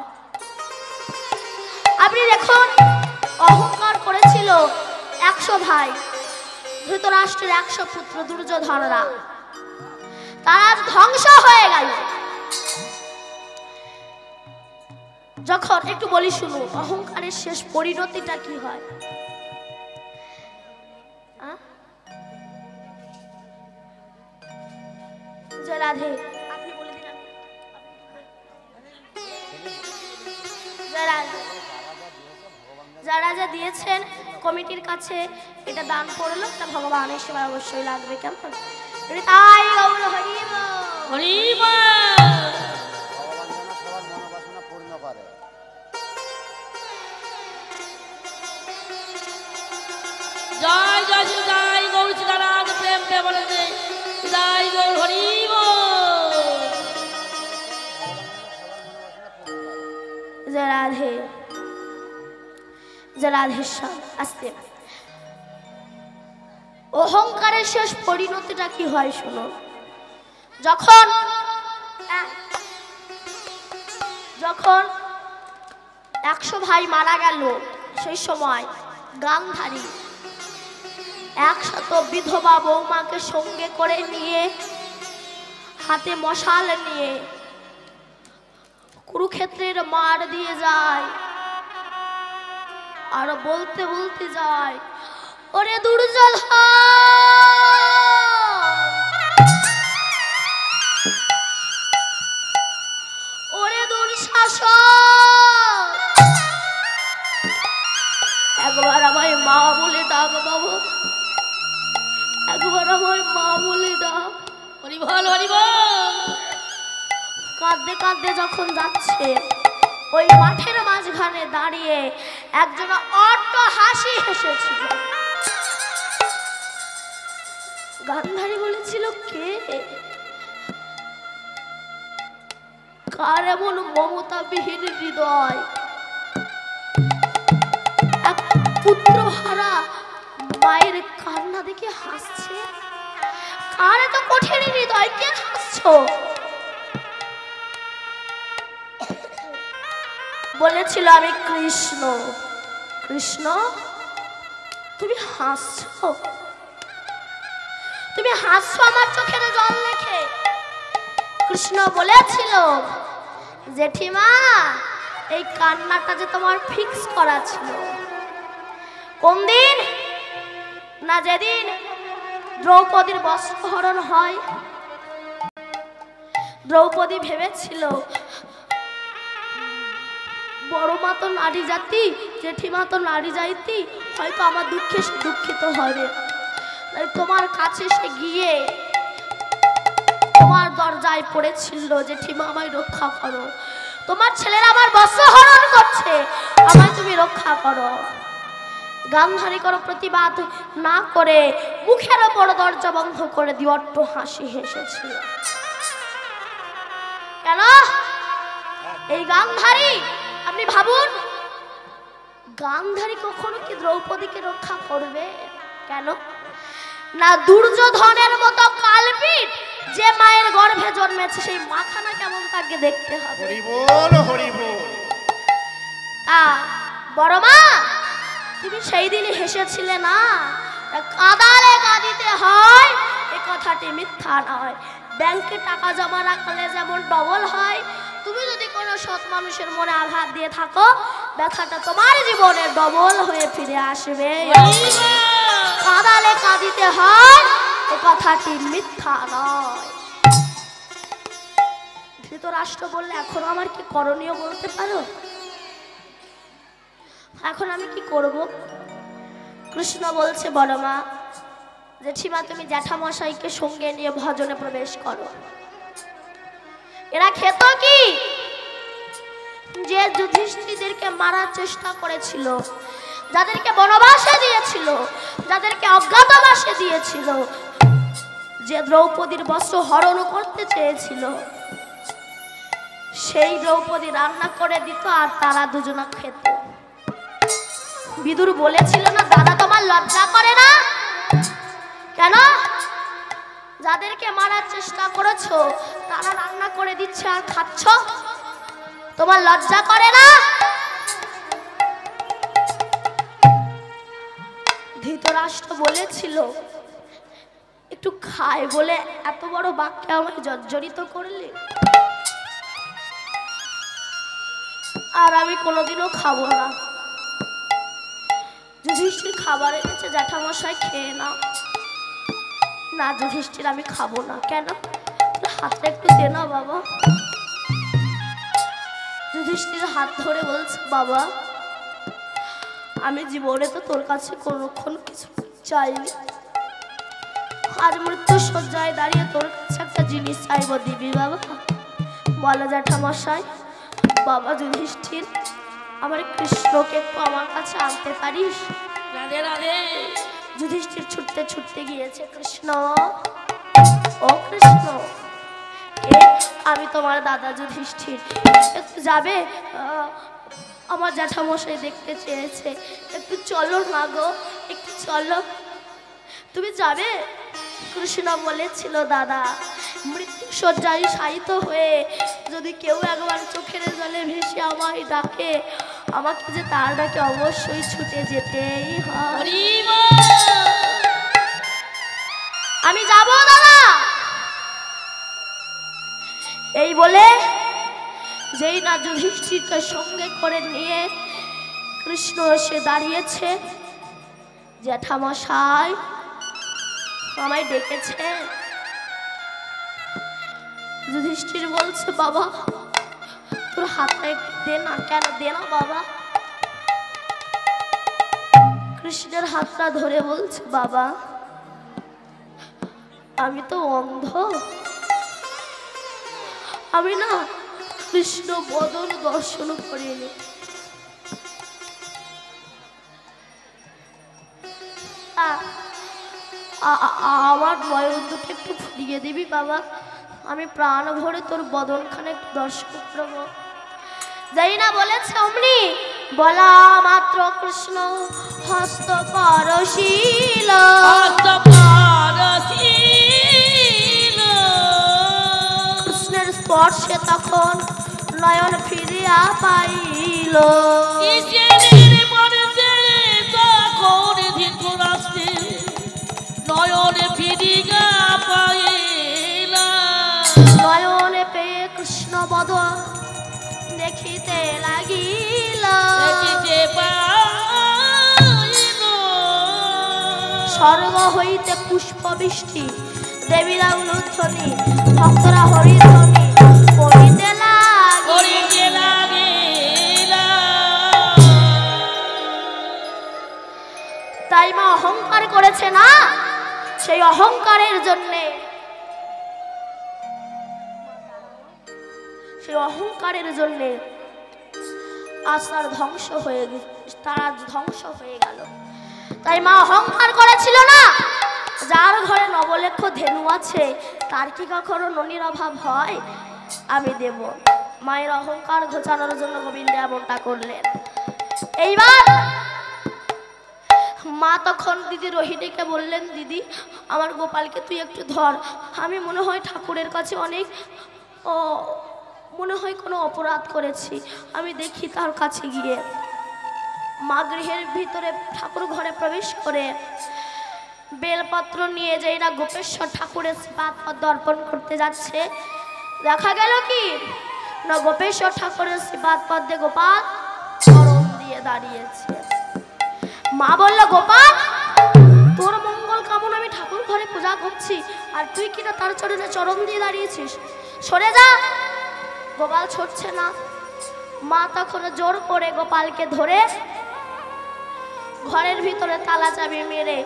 আপনি দেখুন, অহংকার করেছিল 100 ভাই, ধৃতরাষ্ট্রের 100 পুত্র দুর্যোধনরা, তারা ধ্বংস হয়ে গেল। যখন একটু বলি শুনো, অহংকারের শেষ পরিণতিটা কি হয়? জয় রাধে, আপনি বলে দিন। জয় রাধে, যারা যা দিয়েছেন কমিটির কাছে এটা দান করলো, তা ভগবানের সেবায় অবশ্যই লাগবে। কেমন? তাই গৌর হরি বল। হরি বল। ভগবান যেন সবার মনোবাসনা পূর্ণ করে। জয় জয় শ্রী জয় গৌর সীতারাম প্রেম প্রেমানন্দে জয় গৌর হরি বল। জয় রাধে, জয় রাধেশ্বর। আসতে অহংকারের শেষ পরিণতিটা কি হয় শোনো। যখন 100 ভাই মারা গেল, সেই সময় গান্ধারী 100 বিধবা বৌমাকে সঙ্গে করে নিয়ে, হাতে মশাল নিয়ে কুরুক্ষেত্রের মার দিয়ে যায়। আর বলতে বলতে যায়, ওরে দুর্জল, ওরে দুঃশাসন, একবার আমায় মা বলে ডাক বাবা, একবার আমায় মা বলে ডাক। হরি বল হরি বল। কাঁদতে কাঁদতে যখন যাচ্ছে, ওই মাঠের মাঝখানে দাঁড়িয়ে একজন অট্ট হাসি হেসেছিল। গান্ধারী বলেছিল, কে? কার এমন মমতাবিহীন হৃদয়, এক পুত্র হারা মায়ের কান্না দেখে হাসছে? কার এত কঠিন হৃদয়, কে হাসছো? বলেছিল, আমি কৃষ্ণ। কৃষ্ণ, তুমি হাসছো? তুমি হাসছো আমার চোখের জল দেখে? কৃষ্ণ বলেছিল, জেঠিমা, এই কান্নাটা যে তোমার ফিক্স করা ছিল। কোন দিন? না যেদিন দ্রৌপদীর বস্ত্রহরণ হয়। দ্রৌপদী ভেবেছিল, বড় মা তো নারী জাতি, জেঠিমা তো নারী জাতি, হয়তো আমার দুঃখে সে দুঃখিত হবে। তাই তোমার কাছে সে গিয়ে তোমার দরজায় পড়েছিল, জেঠিমা আমায় রক্ষা করো, তোমার ছেলেরা আমার বস্ত্রহরণ করছে, আমায় তুমি রক্ষা করো। গান্ধারী কোনো প্রতিবাদ না করে মুখের ওপর দরজা বন্ধ করে দিয়ে অট্ট হাসি হেসেছিল। কেন? এই গান্ধারী, আপনি ভাবুন, গান্ধারী কখনো কি দ্রৌপদীকে রক্ষা করবে? কেন না? দুর্যোধনের মতো কালপিট যে মায়ের গর্ভে জন্মেছে, সেই মাখানা কেমন তাকে দেখতে হবে। হরি বল হরি বল। বড় মা, তুমি সেই দিনই হেসেছিলে না? কাদালে কাঁদিতে হয়, এ কথাটি মিথ্যা নয়। ব্যাংকে টাকা জমা রাখলে যেমন ডবল হয়, তুমি যদি কোনো সৎ মানুষের মনে আঘাত দিয়ে থাকো, ব্যথাটা তোমার জীবনে ডবল হয়ে ফিরে আসবে। কাদালে কাঁদিতে হয়, এ কথাটি মিথ্যা নয়। ধৃতরাষ্ট্র বললে, এখন আমার কি করণীয় বলতে পারো? এখন আমি কি করব? কৃষ্ণ বলছে, বড় মা, জেঠিমা, তুমি জ্যাঠামশাইকে সঙ্গে নিয়ে ভজনে প্রবেশ করো। এরা খেত কি? যে যুধিষ্ঠিরদেরকে মারার চেষ্টা করেছিল, যাদেরকে বনবাসে দিয়েছিল, যাদেরকে অজ্ঞাতবাসে দিয়েছিল, যে দ্রৌপদীর বস্ত্র হরণ করতে চেয়েছিল, সেই দ্রৌপদী রান্না করে দিত আর তারা দুজনা খেত। বিদুর বলেছিল না, দাদা তোমার লজ্জা করে না? কেন? যাদেরকে মারার চেষ্টা করেছো তারা রান্না করে দিচ্ছে আর খাচ্ছ, তোমার লজ্জা করে না? ধৃতরাষ্ট্র বলেছিল, একটু খায় বলে এত বড় বাক্যে আমায় জর্জরিত করলে, আর আমি কোনোদিনও খাবো না। যুধিষ্ঠির খাবার এনেছে, জ্যাঠামশাই খেয়ে নাও। না যুধিষ্ঠির, আমি খাবো না। কেন? হাতটা একটু দে না বাবা। যুধিষ্ঠির হাত ধরে বলছে, বাবা আমি জীবনে তো তোর কাছে কোনোক্ষণ কিছু চাইনি, আজ মৃত্যু শয্যায় দাঁড়িয়ে তোর কাছে একটা জিনিস চাইবো, দিবি বাবা? বলো জ্যাঠামশাই। বাবা যুধিষ্ঠির, আমার কৃষ্ণকে একটু আমার কাছে আনতে পারিস? রাধে রাধে। যুধিষ্ঠির ছুটতে ছুটতে গিয়েছে। কৃষ্ণ, ও কৃষ্ণ। কে? আমি তোমার দাদা যুধিষ্ঠির। একটু যাবে? আমার জ্যাঠামশাই দেখতে চেয়েছে, একটু চলো না গো, একটু চলো। তুমি যাবে? কৃষ্ণ বলেছিল, দাদা মৃত্যু শয্যায় শায়িত হয়ে যদি কেউ একবার চোখের জলে ভেসে আমায় ডাকে, আমাকে যে তার ডাকে অবশ্যই ছুটে যেতেই হয়। হরি বল। আমি যাব দাদা। এই বলে যেই না যুধিষ্ঠিরকে সঙ্গে করে নিয়ে কৃষ্ণ এসে দাঁড়িয়েছে। জ্যাঠামশাই আমায় ডেকেছে। যুধিষ্ঠির বলছে, বাবা তোর হাতটা একটু দে না। কেন? দে না বাবা। কৃষ্ণের হাতটা ধরে বলছে, বাবা আমি তো অন্ধ, আমি না কৃষ্ণ বদন দর্শন করিনি। আমার নয়ন দুটো একটু ফুরিয়ে দিবি বাবা? আমি প্রাণ ভরে তোর বদনখানে একটু দর্শন করবো। যাই না বলেছে অমনি বলা মাত্র কৃষ্ণ হস্ত পরশীল। কৃষ্ণের স্পর্শে তখন নয়ন ফিরিয়া পাইল। নয়নে ফিরিয়া পাইল। নয়নে পেয়ে কৃষ্ণ বদন দেখিতে লাগিল। স্বর্গ হইতে পুষ্প বৃষ্টি, দেবীরা উলুধ্বনি, ভক্তরা হরিধ্বনি করিতে লাগিল। তাই মা অহংকার করেছে না, সেই অহংকারের জন্যে, সেই অহংকারের জন্যে আজ তার ধ্বংস হয়ে গেল, তারা ধ্বংস হয়ে গেল। তাই মা অহংকার করেছিল না। যার ঘরে নবলক্ষ ধেনু আছে তার কি কখনো ননির অভাব হয়? আমি দেব। মায়ের অহংকার ঘোচানোর জন্য গোবিন্দ এমনটা করলেন। এইবার মা তখন দিদি রোহিণীকে বললেন, দিদি আমার গোপালকে তুই একটু ধর। আমি মনে হয় ঠাকুরের কাছে অনেক মনে হয় কোনো অপরাধ করেছি, আমি দেখি তার কাছে গিয়ে। মা গৃহের ভিতরে ঠাকুর ঘরে প্রবেশ করে বেলপত্র নিয়ে যাই না গোপেশ্বর ঠাকুরের পাদ পদ্ম অর্পণ করতে যাচ্ছে। দেখা গেল কি না গোপেশ্বর ঠাকুরের পাদ পদ্মে গোপাল চরণ দিয়ে দাঁড়িয়েছে। মা বলল, গোপাল তোর মঙ্গল কামনা আমি ঠাকুর ঘরে পূজা করছি, আর তুই কিনা তার চরণে চরণ দিয়ে দাঁড়িয়েছিস, সরে যা। গোপাল ছুটছে না। মা তখন জোর করে গোপালকে ধরে ঘরের ভিতরে তালা চাবি মেরে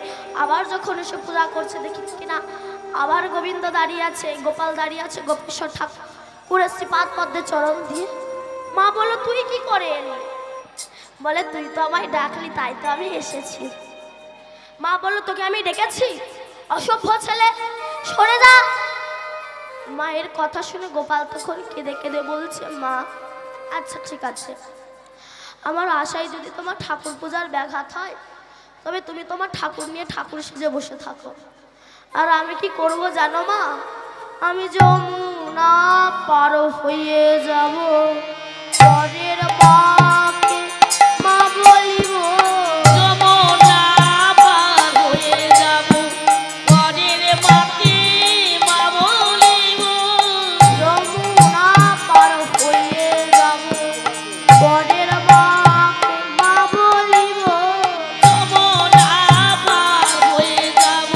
আবার যখন এসে পূজা করছে, দেখি কিনা আবার গোবিন্দ দাঁড়িয়ে আছে, গোপাল দাঁড়িয়ে আছে গোপেশ্বর ঠাকুরের শ্রীপাদ পদ্মে চরণ দিয়ে। মা বলল, তুই কি করে এলি? বলে, তুই তো আমায় ডাকলি তাই তো আমি এসেছি। মা বলল, তোকে আমি ডেকেছি? অসভ্য ছেলে, সরে যা। মায়ের কথা শুনে গোপাল তখন কেঁদে কেঁদে বলছে, মা আচ্ছা ঠিক আছে, আমার আশায় যদি তোমার ঠাকুর পূজার ব্যাঘাত হয় তবে তুমি তোমার ঠাকুর নিয়ে ঠাকুর সেজে বসে থাকো। আর আমি কি করব জানো মা? আমি যমুনা পার হয়ে যাব, পরের বাকে মা বলিব। যমুনা পার হয়ে যাব, পরের বাকে মা বলিব। যমুনা পার হয়ে যাব, পরের বাকে মা বলিব। যমুনা পার হয়ে যাব,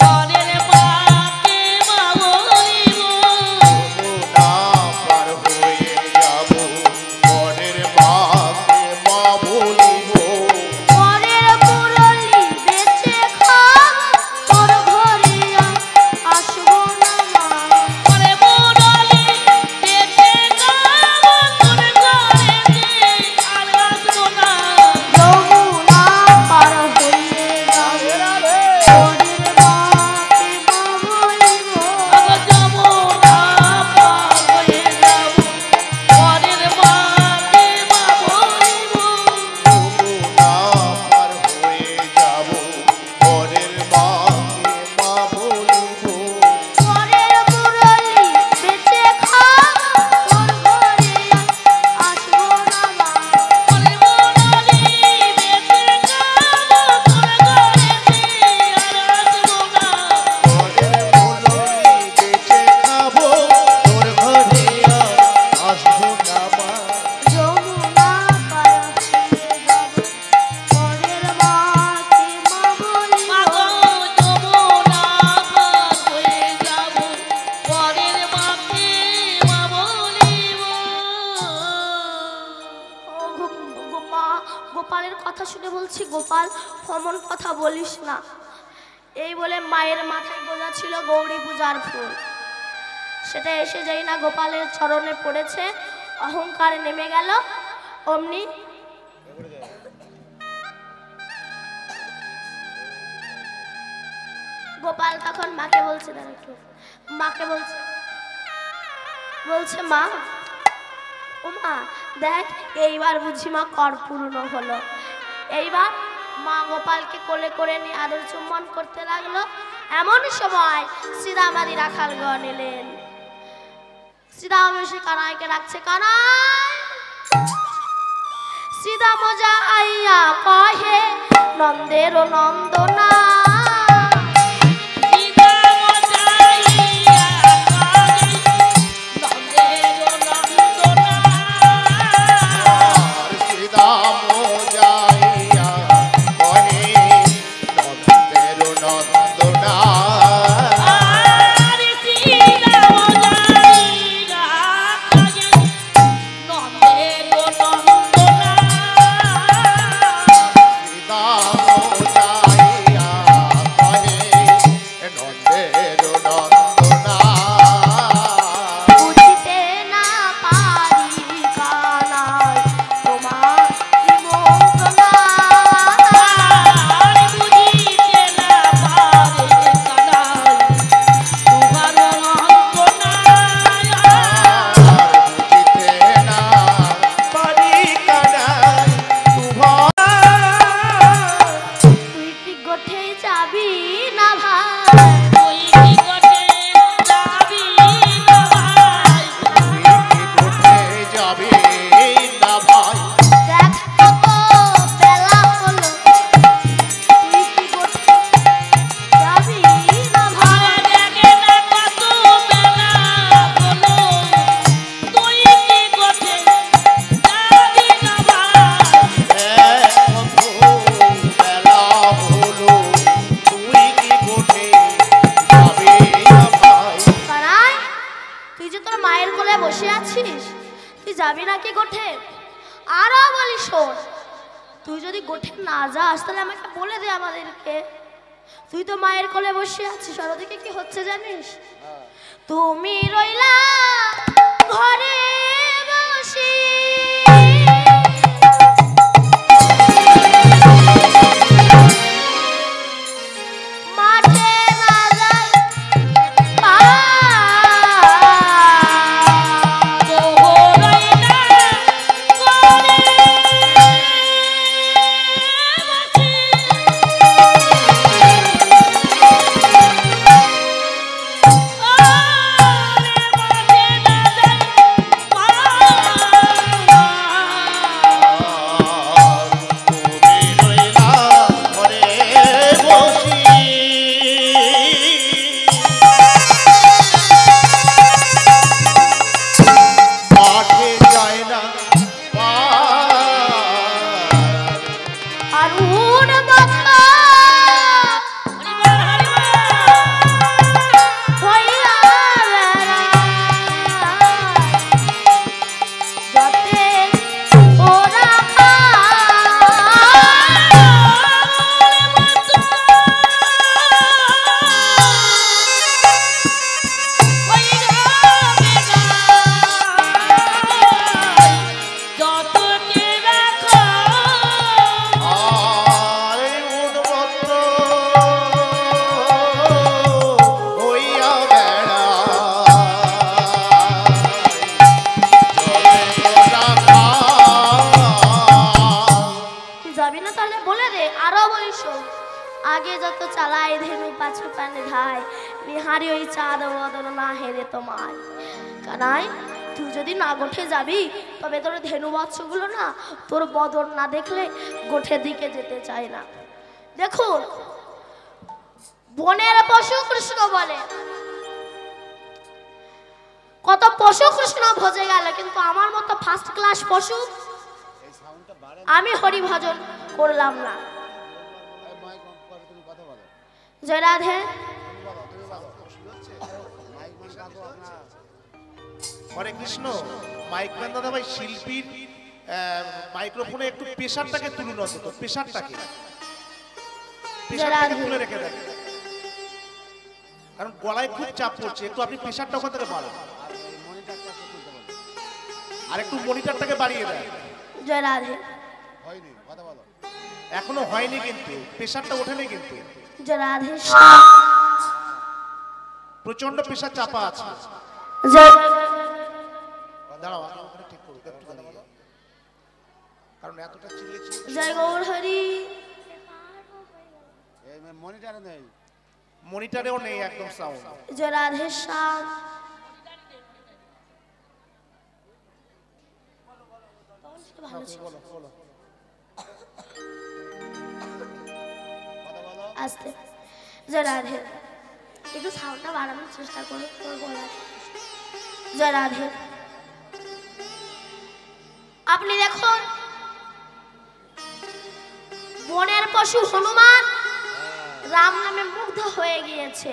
পরের বাকে মা বলিব। যমুনা পার হয়ে যাব, অমন কথা বলিস না। এই বলে মায়ের মাথায় গোজা ছিল গৌরী পূজার ফুল, সেটা এসে যাই না গোপালের চরণে পড়েছে, অহংকার নেমে গেল। অমনি গোপাল তখন মাকে বলছে, মাকে বলছে মা, ও মা দেখ এইবার বুঝি মা কর পূর্ণ হলো। এইবার মা গোপালকে কোলে করে নিয়ে আদর চুম্বন করতে লাগলো। এমন সময় শ্রীরামাদি রাখালগণ এলেন। শ্রীরাম এসে কানাইকে ডাকছে, কানাই। শ্রীরাম যা আইয়া কহে নন্দের নন্দনা, যাবি নাকি গোঠে? আরো বলি শোন, তুই যদি গোঠে না যাস তাহলে আমাকে বলে দে আমাদেরকে। তুই তো মায়ের কোলে বসে আছিস, আর ওদিকে কি হচ্ছে জানিস? তুমি রইলা ঘরে বসে, আগে যত চালাই ধেনু পাছু পানে ধায়, বিহারি ওই চাঁদ বদন না হেরে তোমায়। কানাই তুই যদি না গোঠে যাবি তবে তোর ধেনু বৎসগুলো না তোর বদন না দেখলে গোঠের দিকে যেতে চায় না। দেখুন বনের পশু কৃষ্ণ বলে, কত পশু কৃষ্ণ ভজে গেল, কিন্তু আমার মতো ফার্স্ট ক্লাস পশু আমি হরি ভজন করলাম না। জয় রাধে। হরে কৃষ্ণ। মাইকম্যান দাদা ভাই শিল্পীর মাইক্রোফোনে একটু প্রেশারটাকে তুলুন, অন্তত প্রেশারটাকে। প্রেশারটাকে তুলে রেখে দেন, কারণ গলায় খুব চাপ পড়ছে। একটু আপনি প্রেশারটা ওখান থেকে বাড়ান, আর এই মনিটরটা একটু তুলতে বলো। আর একটু মনিটরটাকে বাড়িয়ে দেন। জয় রাধে। হয়নি, কথা বলো। এখনো হয়নি, কিন্তু প্রেশারটা ওঠেনি, কিন্তু জয় রাধে শ্যাম। প্রচন্ড প্রেশার চাপা আছে। জয় দাঁড়াও, আমি ওখানে ঠিক করবো, একটু দাঁড়িয়ে, কারণ এতটা চিল্লেছি। জয় গৌর হরি। এই মনিটরে নেই। মনিটরেও নেই একদম সাউন্ড। জয় রাধে শ্যাম। ভালো ছিল। বলো বলো, কথা বলো। আস্তে। জয় রাধে। একটু সাউন্ডটা বাড়ানোর চেষ্টা করো, তোর গলায়। জয় রাধে। আপনি দেখুন, বনের পশু হনুমান রাম নামে মুগ্ধ হয়ে গিয়েছে,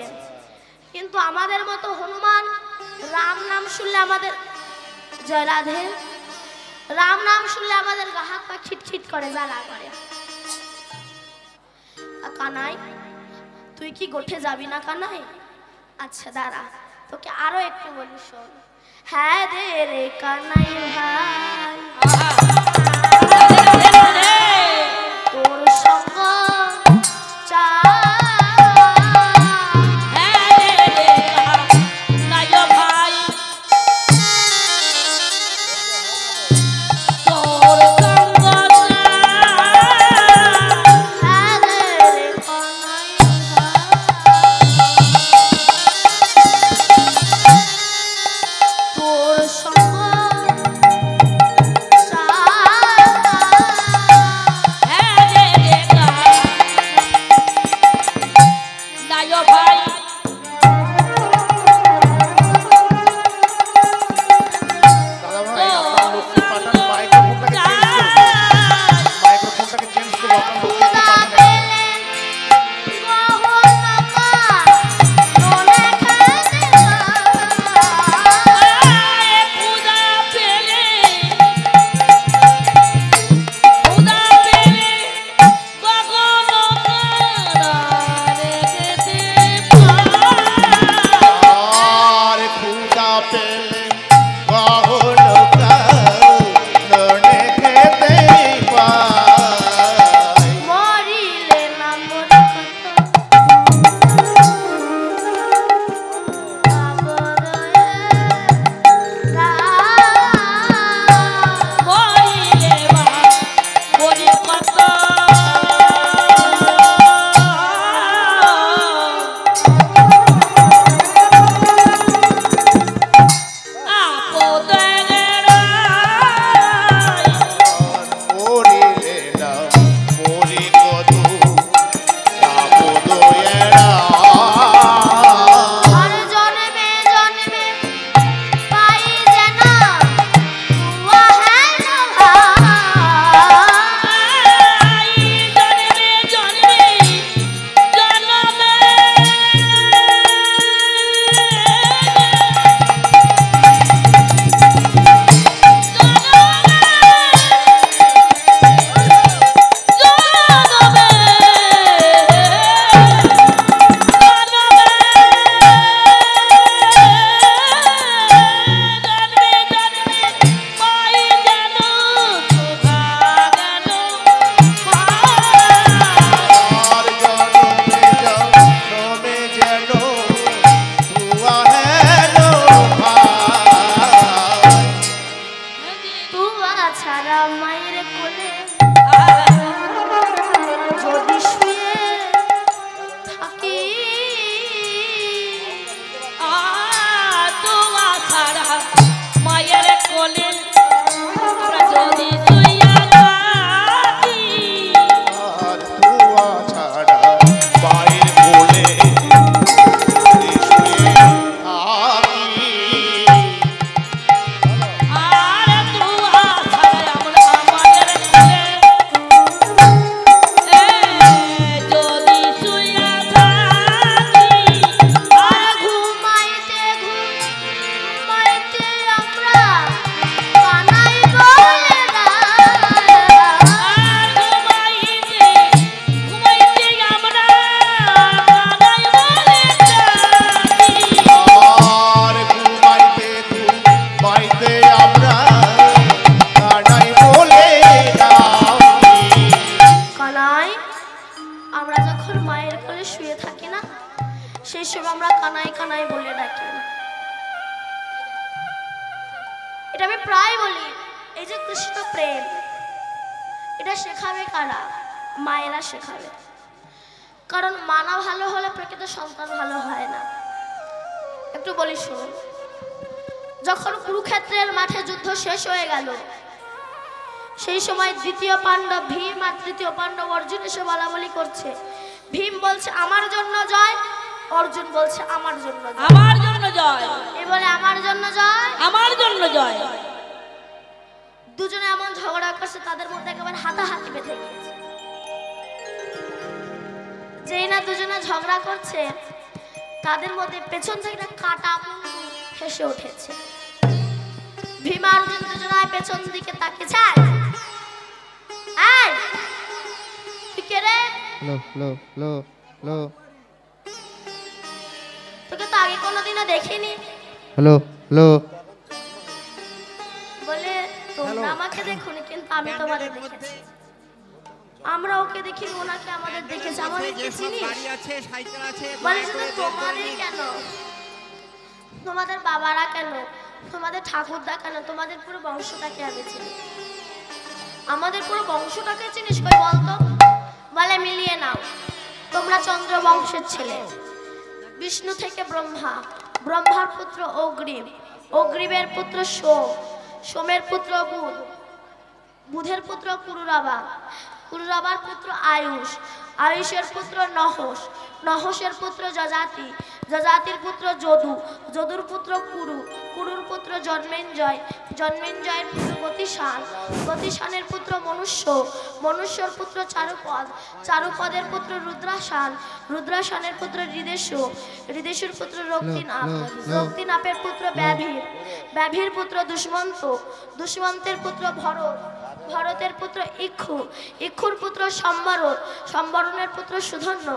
কিন্তু আমাদের মতো হনুমান রাম নাম শুনলে আমাদের, জয় রাধে, রাম নাম শুনলে আমাদের গা হাত পা খিটখিট করে, জ্বালা করে। কানাই, তুই কি গোঠে যাবি না কানাই? আচ্ছা দাঁড়া, তোকে আরো একটু বলি, শোন। হ্যাঁ রে রে কানাই ভাই, তোর সঙ্গ চাই। মায়ের কোলে শুয়ে থাকি না, সেই সময় আমরা কানাই কানাই বলে ডাকি। এটা আমি প্রায় বলি। এই যে কৃষ্ণ প্রেম, এটা শেখাবে কারা? মায়েরা শেখাবে। কারণ মানা ভালো হলে প্রকৃত সন্তান ভালো হয় না। একটু বলি শুনুন। যখন কুরুক্ষেত্রের মাঠে যুদ্ধ শেষ হয়ে গেল, সেই সময় দ্বিতীয় পাণ্ডব ভীম আর তৃতীয় পাণ্ডব অর্জুন এসে বলাবলি করছে। ভীম বলছে আমার জন্য জয়, অর্জুন বলছে আমার জন্য জয়। আমার জন্য জয়, এবারে আমার জন্য জয়, আমার জন্য জয়। দুজনে এমন ঝগড়া করছে, তাদের মধ্যে একেবারে হাতাহাতি বেঁধে গিয়েছে। যেই না দুজনে ঝগড়া করছে, তাদের মধ্যে পেছন থেকে একটা কাটা হেসে উঠেছে। ভীম আর অর্জুন দুজনায় পেছন দিকে তাকিয়েছে। এই তুই কে রে? তোকে তো আগে কোনোদিনও দেখিনি। বলে তোমরা আমাকে দেখোনি, কিন্তু আমি তোমাদের দেখেছি। আমরা ওকে দেখিনি, ওনাকে আমাদের দেখেছি। আমাদের চিনি বলে শুধু তোমাদের কেন, তোমাদের বাবারা কেন, তোমাদের ঠাকুরদা কেন, তোমাদের পুরো বংশটাকে আমি চিনি। আমাদের পুরো বংশটাকে চিনিস? কই বলতো। বলে মিলিয়ে নাও। তোমরা চন্দ্র বংশের ছেলে। বিষ্ণু থেকে ব্রহ্মা, ব্রহ্মার পুত্র অগ্রিম, অগ্রিমের পুত্র সোম, সোমের পুত্র বুধ, বুধের পুত্র পুরুরাবা, পুরুরাবার পুত্র আয়ুষ, আয়ুষের পুত্র নহস, নহসের পুত্র যজাতি, যজাতির পুত্র যদু, যদুর পুত্র কুরু, কুরুর পুত্র জন্মেঞ্জয়, জন্মেঞ্জয়ের পুত্র গতিশান, গতিশানের পুত্র মনুষ্য, মনুষ্যর পুত্র চারুপদ, চারুপদের পুত্র রুদ্রাসান, রুদ্রাসানের পুত্র হৃদেশু, হৃদেশুর পুত্র রক্তিনাপ, রক্তিনাপের পুত্র ব্যাভীর, ব্যাভীর পুত্র দুষ্মন্ত, দুষ্মন্তের পুত্র ভরত, ভরতের পুত্র ইক্ষু, ইক্ষুর পুত্র সম্বরণ, সম্বরণের পুত্র সুধন্য,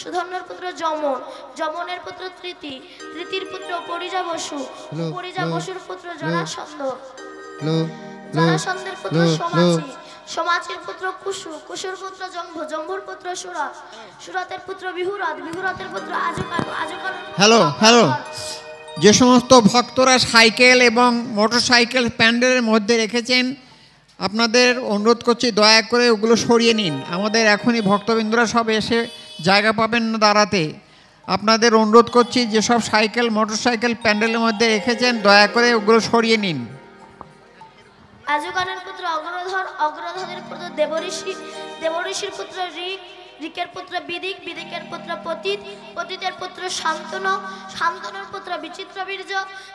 সুধন্যর পুত্র যমন, যমনের পুত্র তৃতি, তৃতীর পুত্র পরিজা বসু, পরিজা বসুর পুত্র জরাসন্ধ, জরাসন্ধের পুত্র সোমাচি, সোমাচির পুত্র কুশু, কুশুর পুত্র জম্ভু, জম্ভুর পুত্র সুরত, সুরতের পুত্র বিহুরত, বিহুরতের পুত্র আজুকানু, আজুকানুর হ্যালো যে সমস্ত ভক্তরা সাইকেল এবং মোটরসাইকেল প্যান্ডেলের মধ্যে রেখেছেন, আপনাদের অনুরোধ করছি দয়া করে ওগুলো সরিয়ে নিন। আমাদের এখনই ভক্তবৃন্দরা সব এসে জায়গা পাবেন না দাঁড়াতে। আপনাদের অনুরোধ করছি যেসব সাইকেল মোটরসাইকেল প্যান্ডেলের মধ্যে রেখেছেন দয়া করে ওগুলো সরিয়ে নিন। আজুকানের পুত্র অগ্রধর, অগ্রধরের পুত্র দেবঋষি, দেবঋষির পুত্র ঋক, ঋকের পুত্র বিদিক, বিদিকের পুত্র পতিত, পতিতের পুত্র শান্তনু, শান্তনুর পুত্র বিচিত্রবীর্য,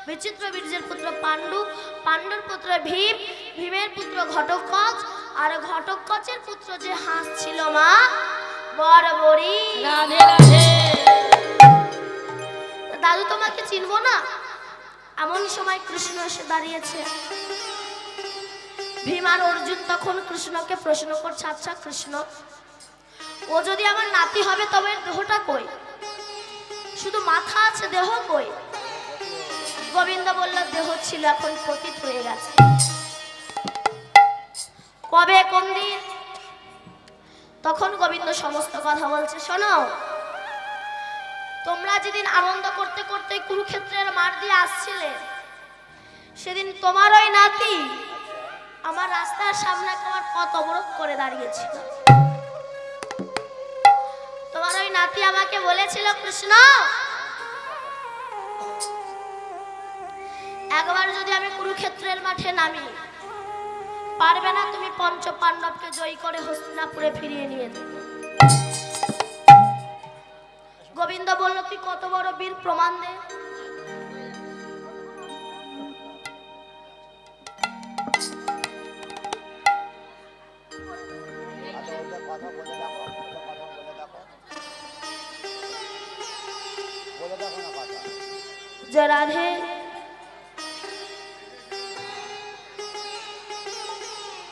বিচিত্রবীর্যের পুত্র পাণ্ডু, পাণ্ডুর পুত্র ভীম, ভীমের পুত্র ঘটোৎকচ, আর ঘটোৎকচের পুত্র যে হাঁস ছিল মা বরাবরই। রাধে রাধে। দাদু তোমাকে চিনবো না? এমন সময় কৃষ্ণ এসে দাঁড়িয়েছে। ভীম আর অর্জুন তখন কৃষ্ণকে প্রশ্ন করছে, আচ্ছা কৃষ্ণ, ও যদি আমার নাতি হবে তবে দেহটা কই? শুধু মাথা আছে, দেহ কই? গোবিন্দ বলল দেহ ছিল, এখন পতিত হয়ে গেছে। কবে, কোন দিন? তখন গোবিন্দ সমস্ত কথা বলছে। শোনো, তোমরা যেদিন আনন্দ করতে করতে কুরুক্ষেত্রের মাঠ দিয়ে আসছিলে, সেদিন তোমার ওই নাতি আমার রাস্তার সামনে আমার পথ অবরোধ করে দাঁড়িয়েছিল। তোমার ওই নাতি আমাকে বলেছিল, কৃষ্ণ, একবার যদি আমি কুরুক্ষেত্রের মাঠে নামি, পারবে না তুমি পঞ্চ পাণ্ডবকে জয়ী করে হস্তিনাপুরে ফিরিয়ে নিয়ে দেবে। গোবিন্দ বলল, তুই কত বড় বীর, প্রমাণ দে। জয় রাধে।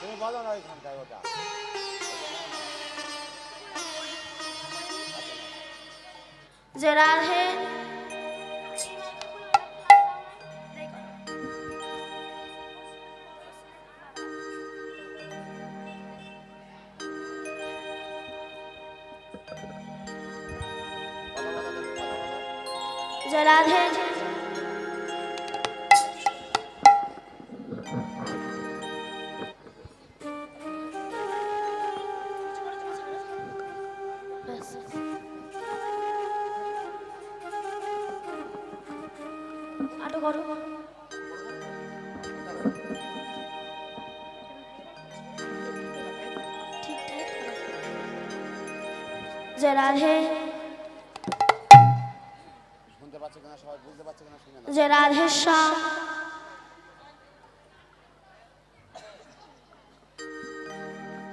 তুমি বলো না ওইখানটায় ওটা। জয় রাধে। জয় রাধে। আটো করো। জয় রাধে। শুনতে পাচ্ছে কিনা সবাই বুঝতে পারছে কিনা শুনে না। জয় রাধে শ্যাম।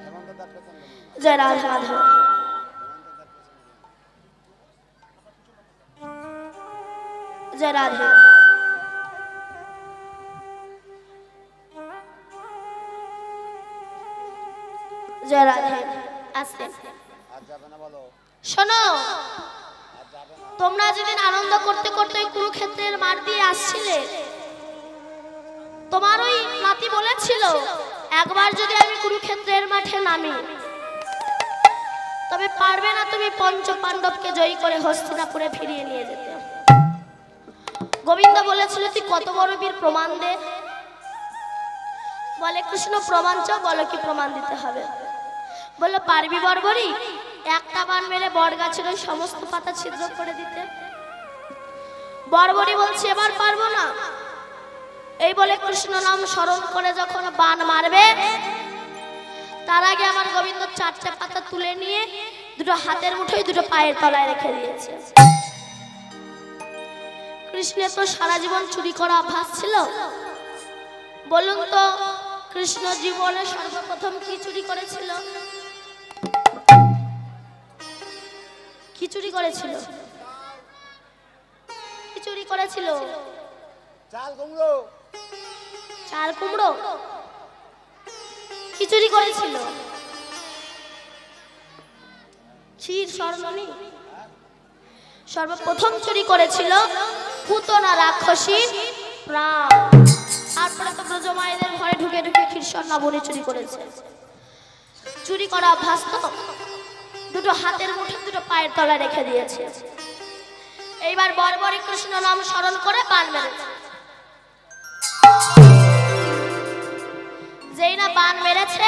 হেমন্তদার পেছন দিকে। জয় রাধে মাধব। জয় রাধে। জয় রাধে। আসতে আর যাবে না বলো। শোনো, আর যাবে না। তোমরা যেদিন আনন্দ করতে করতে ওই কুরুক্ষেত্রের মাঠ দিয়ে আসছিলে, তোমার ওই নাতি বলেছিল একবার যদি আমি কুরুক্ষেত্রের মাঠে নামি তবে পারবে না তুমি পঞ্চ পাণ্ডবকে জয়ী করে হস্তিনাপুরে ফিরিয়ে নিয়ে যেতে। গোবিন্দ বলেছিল তুই কত বড় বীর, প্রমাণ দে। বলে কৃষ্ণ প্রমাণ চাও, বলো কি প্রমাণ দিতে হবে। বললো পারবি বর্বরী একটা বান মেরে বট গাছের ওই সমস্ত পাতা ছিদ্র করে দিতে। বর্বরী বলছে এবার পারবো না। এই বলে কৃষ্ণ নাম স্মরণ করে যখন বান মারবে তার আগে আমার গোবিন্দ চারটে পাতা তুলে নিয়ে দুটো হাতের মুঠোয় দুটো পায়ের তলায় রেখে দিয়েছে। কৃষ্ণের তো সারা জীবন চুরি করা অভ্যাস ছিল। বলুন তো কৃষ্ণ জীবনে সর্বপ্রথম কি চুরি করেছিল? কি চুরি করেছিল? কি চুরি করেছিল? চাল কুমড়ো। চাল কুমড়ো। কি চুরি করেছিল? ক্ষীর স্বর্ণনি। সর্বপ্রথম চুরি করেছিল পুতনা রাক্ষসী প্রাণ। তারপরে তো ব্রজমায়েদের ঘরে ঢুকে ঢুকে ক্ষীর স্বর্ণাবলী চুরি করেছে। চুরি করা অভ্যাস তো, দুটো হাতের মুঠে দুটো পায়ের তলায় রেখে দিয়েছে। এইবার বর্বরী কৃষ্ণ নাম স্মরণ করে বান মেরেছে। যেই না বান মেরেছে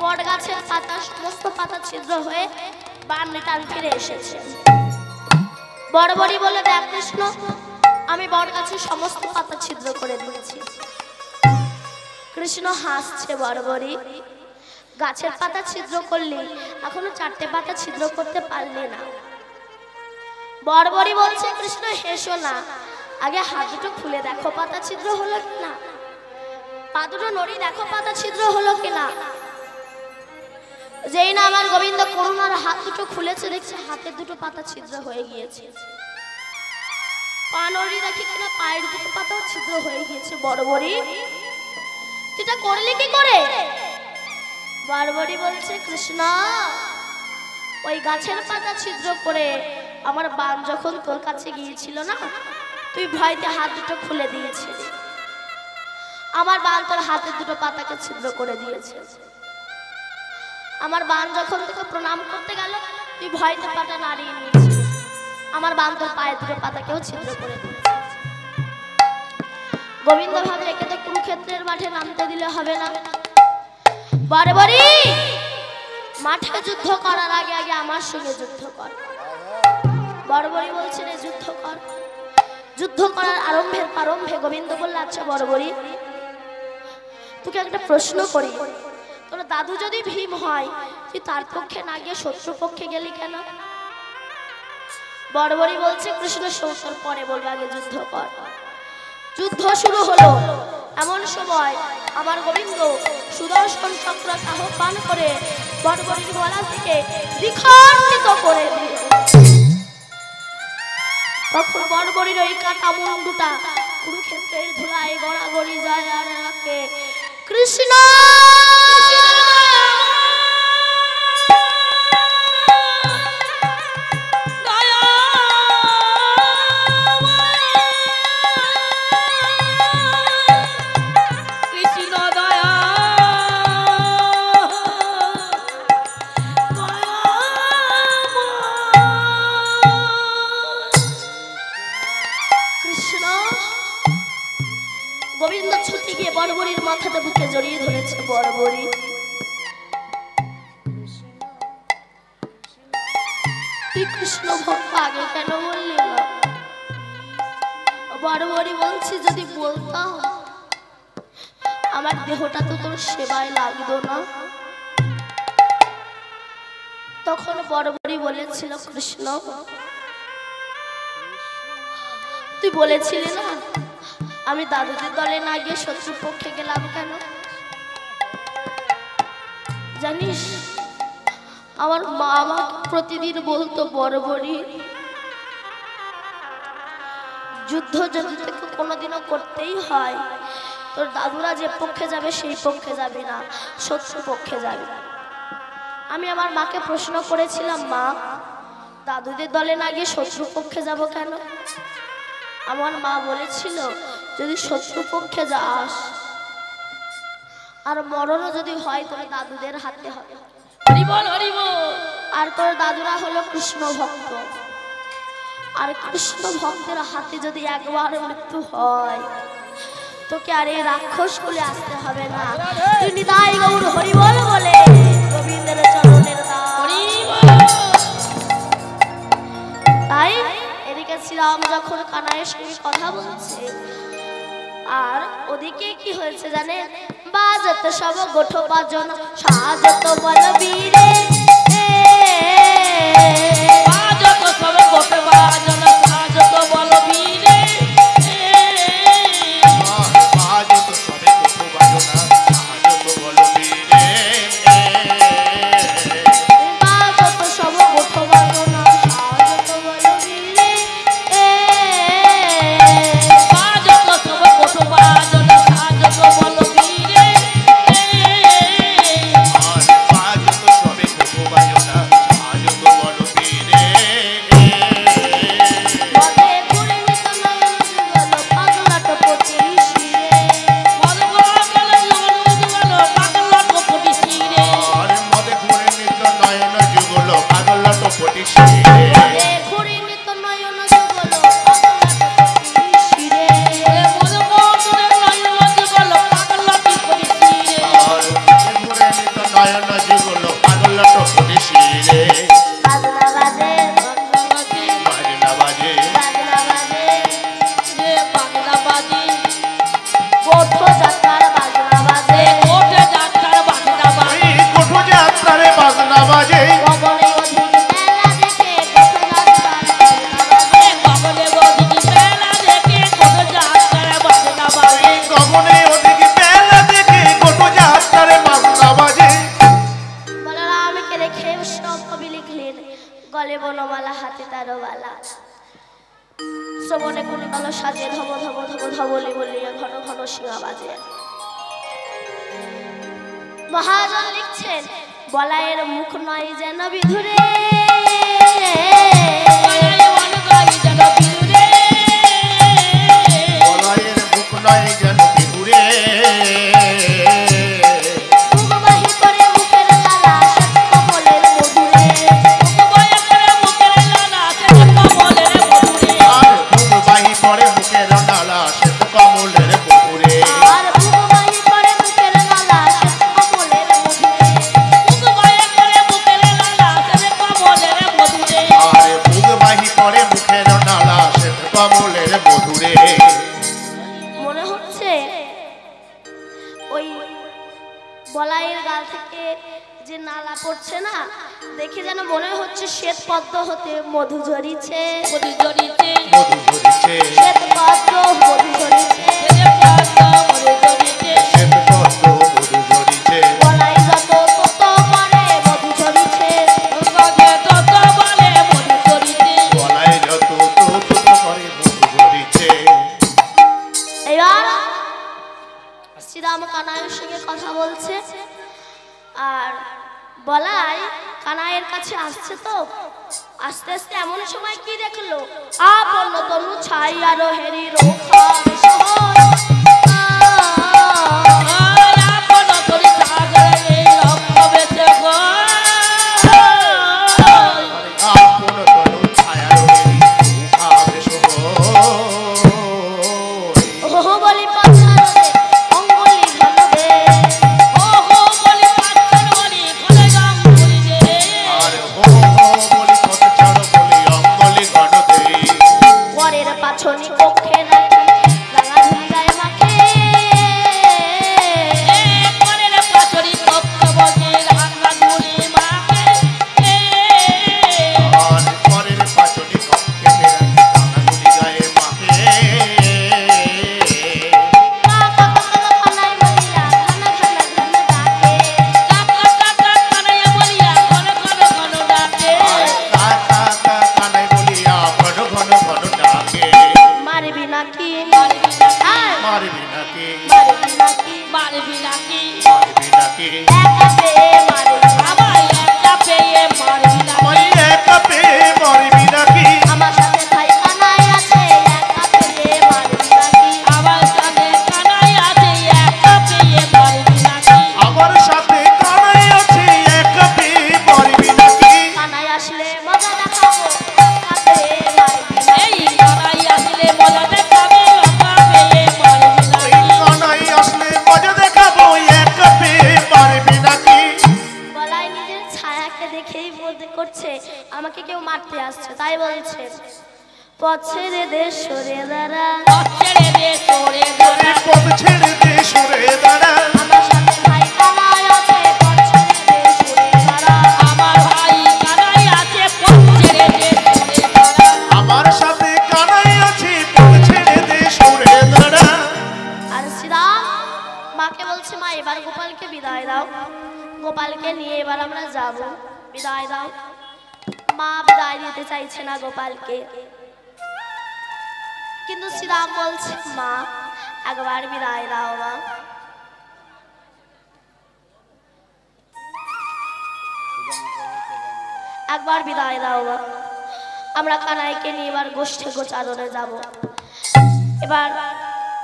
বট গাছের পাতা সমস্ত পাতা ছিদ্র হয়ে বান রিটার্ন ফিরে এসেছে। বর্বরী বলে দেখ কৃষ্ণ আমি বট গাছের সমস্ত পাতা ছিদ্র করে দিয়েছি। কৃষ্ণ হাসছে, বর্বরী গাছের পাতা ছিদ্র করলি, এখনো চারটে পাতা ছিদ্র করতে পারলি না। বর্বরী বলছে কৃষ্ণ হেসো না, আগে হাত দুটো খুলে দেখো পাতা ছিদ্র হলো কিনা, পা দুটো নড়ি দেখো পাতা ছিদ্র হলো কিনা। যেই না আমার গোবিন্দ করুণার হাত দুটো খুলেছে দেখছে হাতের দুটো পাতা ছিদ্র হয়ে গিয়েছে। পা নড়ি দেখি কিনা পায়ের দুটো পাতাও ছিদ্র হয়ে গিয়েছে। বর্বরী তুই করলি কি করে? বর্বরী বলছে কৃষ্ণ ওই গাছের পাতা ছিদ্র করে আমার বান যখন তোর কাছে গিয়েছিল না, তুই ভয়তে হাত দুটো খুলে দিয়েছিলি, আমার বান তোর হাতের দুটো পাতাকে ছিদ্র করে দিয়েছে। আমার বান যখন তোকে প্রণাম করতে গেল তুই ভয়তে পাতা নাড়িয়ে নিয়েছিস, আমার বান তোর পায়ের দুটো পাতাকেও ছিদ্র করে দিয়েছে। গোবিন্দ ভাবে একে তো কুরুক্ষেত্রের মাঠে নামতে দিলে হবে না। বর্বরী মাঠে যুদ্ধ করার আগে আগে আমার সঙ্গে যুদ্ধ কর। বর্বরী বলছেন এই যুদ্ধ কর। যুদ্ধ করার আরম্ভের প্রারম্ভে গোবিন্দ বলল আচ্ছা বর্বরী তোকে একটা প্রশ্ন করি, তোর দাদু যদি ভীম হয় তুই তার পক্ষে না গিয়ে শত্রু পক্ষে গেলি কেন? বর্বরী বলছে কৃষ্ণ সৌতর পরে বলবো, আগে যুদ্ধ কর। যুদ্ধ শুরু হলো। এমন সময় আমার গোবিন্দ সুদর্শন চক্র আহ্বান করে বর্বরীর গলা থেকে দ্বিখণ্ডিত করে দিল। তখন বর্বরীর ওই কাটা মুন্ডুটা কুরুক্ষেত্রের ধুলায় গড়াগড়ি যায় আর রাখে কৃষ্ণ গোবিন্দ ছুটে গিয়ে বড়বড়ির মাথাটা বুকে জড়িয়ে ধরেছে। বড়বড়ি, তুই কৃষ্ণ ভক্ত আগে কেন বললি না? বড়বড়ি বলছি, যদি বলতাম আমার দেহটা তো তোর সেবায় লাগতো না। তখন বড়বড়ি বলেছিল, কৃষ্ণ তুই বলেছিলি না আমি দাদুদের দলে না গিয়ে শত্রু পক্ষে গেলাম কেন? জানিস আমার মা আমাকে প্রতিদিন বলতো, বড়বড়ি যুদ্ধ যদি তোকে কোনোদিনও করতেই হয়, তোর দাদুরা যে পক্ষে যাবে সেই পক্ষে যাবি না, শত্রু পক্ষে যাবি। আমি আমার মাকে প্রশ্ন করেছিলাম, মা দাদুদের দলে না গিয়ে শত্রু পক্ষে যাব কেন? আমার মা বলেছিল, যদি শত্রু পক্ষে যাস আর মরণও যদি হয় তোর দাদুদের হাতে হবে। হরি বল, হরি বল। আর তোর দাদুরা হলো কৃষ্ণ ভক্ত, আর কৃষ্ণ ভক্তের হাতে যদি একবার মৃত্যু হয় তোকে আর এই রাক্ষস কুলে আসতে হবে না। তুই নিতাই গৌর হরি বল বলে গোবিন্দের চরণের দাস। তাই এদিকে শ্রীরাম যখন কানাইয়ের সঙ্গে কথা বলছে, আর ওদিকে কি হয়েছে জানে? বাজত সব গোঠো বাজন সাজত বলবীরে, বাজত সব গোঠো বাজন সাজত বলবীরে, বাজত সবে গোঠো বাজনা সাজত বলবীরে, বাজত সব গোঠো বাজন সাজত বলবীরে, বাজত সব গোঠো বাজন সাজত বলবীরে, বাজত সবে গোঠো বাজনা সাজত বলবীরে, মদে ঘুরে মিত নয়ন যুগল পাগলা টপটি শিরে, মদগোলা গেল যুগল পাগলা টপটি শিরে, আর মদে ঘুরে নিত নয়ন যুগল পাগলা টপটি শিরে, মদে ঘুরে মিত নয়ন যুগল পাগলা টপটি শিরে, মদগোলা নয়ন যুগল পাগলা টপটি শিরে, আর ঘুরে নিত নয়ন যুগল পাগলা টপটি শিরে, বাজনা বাজে বাজনা বাজে বাজনা বাজে রে বাজনা বাজে, গোঠো যাত্রার বাজনা বাজে, কোটে যাত্রার বাজনা বাজে, এই গোঠো যাত্রারে বাজনা বাজে, গগনে অধিক মেলা দেখে গোঠো যাত্রার বাজনা বাজে, গগনে গদিকে মেলা দেখে কোটে যাত্রার বাজনা বাজে, গগনে ওদিকে বেলা দেখে গোঠো যাত্রারে বাজনা বাজে, বলরামকে রেখে সব কবি লিখলেন, গলে বনমালা হাতে তারো বালা, শ্রবণে কুণ্ডল সাজে ধব ধব ধব ধবলি বলিয়া ঘন ঘন শিঙা বাজে। মহাজন লিখছেন, বলায়ের মুখ নয় যেন বিধুরে, বলাই বন গাই যেন বিদুরে, বলয়ের বুক নয় যেন বিদুরে, মুখবাহী করে মুখের লালা শ্বেত কমলের মধুরে, মুখবয় করে মুখের লালা সে কমলের মধুরে, আর বুক বাহি পড়ে মুখের নালা শ্বেত কমলের পুকুরে, আর মুখবাহী করে মুখের লালা শ্বেত কমলের মধুরে, মুখবয় করে মুখের লালা সে কমলের মধুরে, আর বুক বাহি পড়ে মুখের নালা শ্বেত কমলের মধুরে। মনে হচ্ছে ওই বলাইয়ের গাল থেকে যে নালা পড়ছে না, দেখে যেন মনে হচ্ছে শ্বেত পদ্ম হতে মধু ঝরিছে, মধু জড়িতে, মধু ঝরিছে, শ্বেত পদ্ম মধু ঝরিছে, সে পদ্ম মধু জড়িতে, শ্বেত পদ্ম মধু ঝরিছে, বলাই যত তত করে মধু ঝরিছে, গগে তত বলে মধু জড়িতে, বলায় যত তত করে মধু ঝরিছে। এবার শ্রীরাম কানাইয়ের সঙ্গে কথা বলছে, আর বলাই কানাইয়ের কাছে আসছে, তো আস্তে আস্তে এমন সময় কি দেখলো, আপন তনু ছাই আর হেরি রোখা শহর, আয় আপন তোরি সাগরে এই রক্ত বেচে গো, আপন তনু ছায়া রয়েরি উঠাবে শোভন। ওহ বলি পাচার আসছে, তাই বলছে পথ ছেড়ে দে সরে দাঁড়া, পথ ছেড়ে দে সরে দাঁড়া, পথ ছেড়ে দে সরে দাঁড়া, আমার সাথে ভাই কানাই আছে পথ ছেড়ে দে সরে দাঁড়া, আমার ভাই কানাই আছে পথ ছেড়ে দে সরে দাঁড়া। আমার সাথে কানাই আছে পথ ছেড়ে দে সরে দাঁড়া। আর শ্রীরাম মাকে বলছে মা এবার গোপালকে বিদায় দাও, গোপালকে নিয়ে এবার আমরা যাব, বিদায় দাও। মা বিদায় দিতে চাইছে না গোপালকে, কিন্তু শ্রীরাম বলছে মা একবার বিদায় দাও মা। একবার বিদায় দাও মা, আমরা কানাইকে নিয়ে এবার গোষ্ঠী গোচারণে যাব। এবার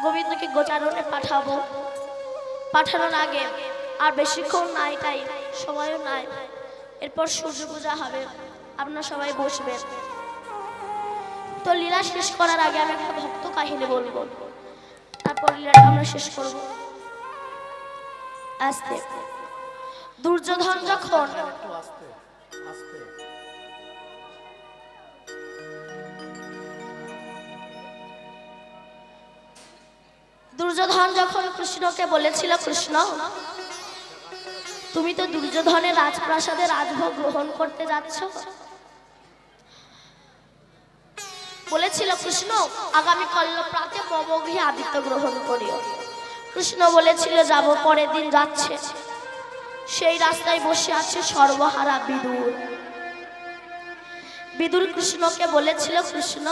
গোবিন্দকে গোচারণে পাঠাবো, পাঠানোর আগে আর বেশিক্ষণ নাই, তাই সময়ও নাই, এরপর সূর্য পূজা হবে, আপনারা সবাই বসবেন। তো লীলা শেষ করার আগে আমি একটা ভক্ত কাহিনী বলবো, তারপর লীলাটা আমরা শেষ করব। আস্তে দুর্যোধন যখন দুর্যোধন যখন কৃষ্ণকে বলেছিল কৃষ্ণ তুমি তো দুর্যোধনের রাজপ্রাসাদে রাজভোগ গ্রহণ করতে যাচ্ছ, বলেছিল কৃষ্ণ আগামী কল্ল প্রাতে মম গৃহে আদিত্য গ্রহণ করিও। কৃষ্ণ বলেছিল যাব, পরের দিন যাচ্ছে, সেই রাস্তায় বসে আছে সর্বহারা বিদুর। বিদুর কৃষ্ণকে বলেছিল কৃষ্ণ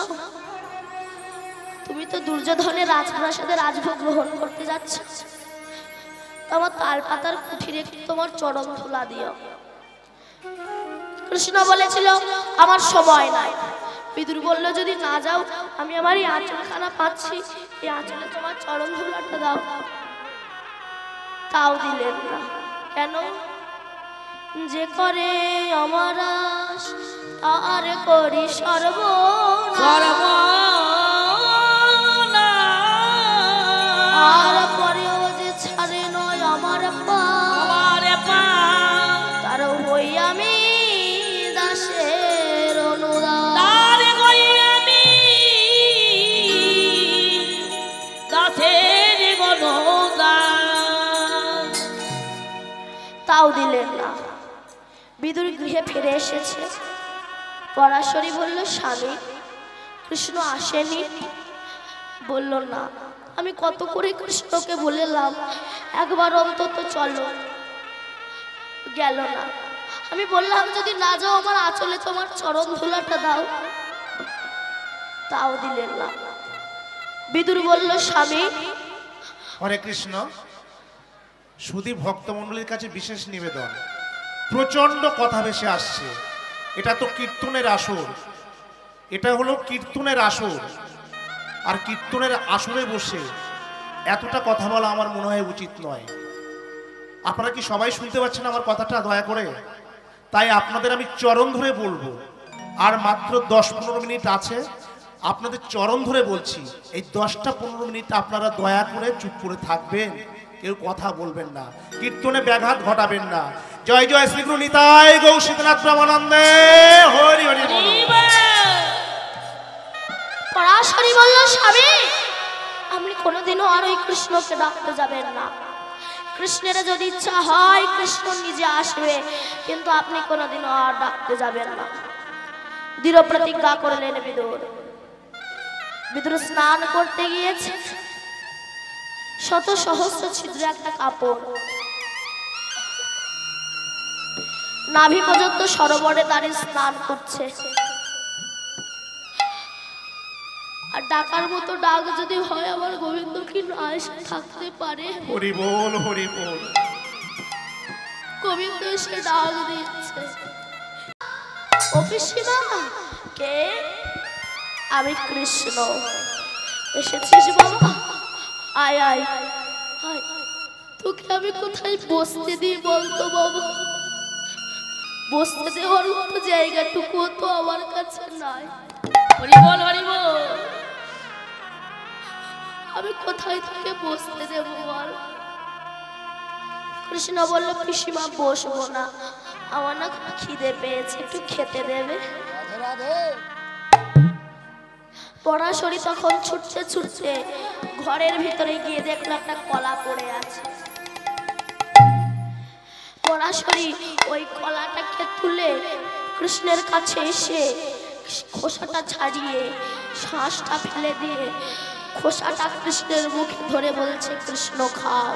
তুমি তো দুর্যোধনের রাজপ্রাসাদে রাজভোগ গ্রহণ করতে যাচ্ছ, তোমার তাল পাতার কুঠিরে তোমার চরণ ধুলা দিও। কৃষ্ণ বলেছিল আমার সময় নাই। বিদুর বলল যদি না যাও আমি আমার এই আঁচলখানা পাচ্ছি, এই আঁচলে তোমার চরণ ধুলাটা দাও। তাও দিলেন না। কেন? যে করে আমার আশ তার করি সর্বনাশ, আর পরেও যে ছাড়ে নয় আমার পা, তার হই আমি দাসের অনুরাগ। তাও দিলেন না। বিদুর গৃহে ফিরে এসেছে, পরাশরী বলল স্বামী কৃষ্ণ আসেনি? বলল না। আমি কত করে কৃষ্ণকে বললাম একবার অন্তত চলো, গেল না। আমি বললাম যদি না যাও আমার আঁচলে তোমার চরণ ধুলাটা দাও, তাও দিলেন না। বিদুর বলল স্বামী। হরে কৃষ্ণ। সুধী ভক্তমণ্ডলীর কাছে বিশেষ নিবেদন, প্রচন্ড কথা ভেসে আসছে। এটা তো কীর্তনের আসর, এটা হলো কীর্তনের আসর, আর কীর্তনের আসরে বসে এতটা কথা বলা আমার মনে হয় উচিত নয়। আপনারা কি সবাই শুনতে পাচ্ছেন আমার কথাটা? দয়া করে, তাই আপনাদের আমি চরণ ধরে বলবো, আর মাত্র 10-15 মিনিট আছে, আপনাদের চরণ ধরে বলছি এই 10-15 মিনিট আপনারা দয়া করে চুপ করে থাকবেন, কেউ কথা বলবেন না, কীর্তনে ব্যাঘাত ঘটাবেন না। জয় জয় শ্রীগুরু নিতাই গৌ শীতনাথ ব্রহ্মানন্দে হরি হরি বল। পরাশরী বলল স্বামী আপনি কোনোদিনও আর ওই কৃষ্ণকে ডাকতে যাবেন না। কৃষ্ণের যদি ইচ্ছা হয় কৃষ্ণ নিজে আসবে, কিন্তু আপনি কোনোদিনও আর ডাকতে যাবেন না। দৃঢ় প্রতিজ্ঞা করলেন বিদুর। বিদুর স্নান করতে গিয়েছে, শত সহস্র ছিদ্র একটা কাপড়, নাভি পর্যন্ত সরোবরে দাঁড়িয়ে স্নান করছে। আর ডাকার মতো ডাক যদি হয় আমার গোবিন্দ কি না এসে থাকতে পারে? হরি বল হরি বল। গোবিন্দ এসে ডাক দিচ্ছে, ও পিসিমা। কে? আমি কৃষ্ণ। এসেছিস বাবা? আয় আয় আয়। তোকে আমি কোথায় বসতে দিই বলতো বাবা? বসতে দেওয়ার মতো জায়গাটুকুও তো আমার কাছে নাই। হরি বল হরি বল। আমি কোথায় থেকে বসতে দেব বল? কৃষ্ণ বলল পিসিমা বসবো না, আমার না খিদে পেয়েছে, একটু খেতে দেবে। রাধে পরাশরী তখন ছুটতে ছুটতে ঘরের ভিতরে গিয়ে দেখলো একটা কলা পড়ে আছে। পরাশরী ওই কলাটাকে তুলে কৃষ্ণের কাছে এসে খোসাটা ছাড়িয়ে শ্বাসটা ফেলে দিয়ে খোসাটা কৃষ্ণের মুখে ধরে বলছে, কৃষ্ণ খাও।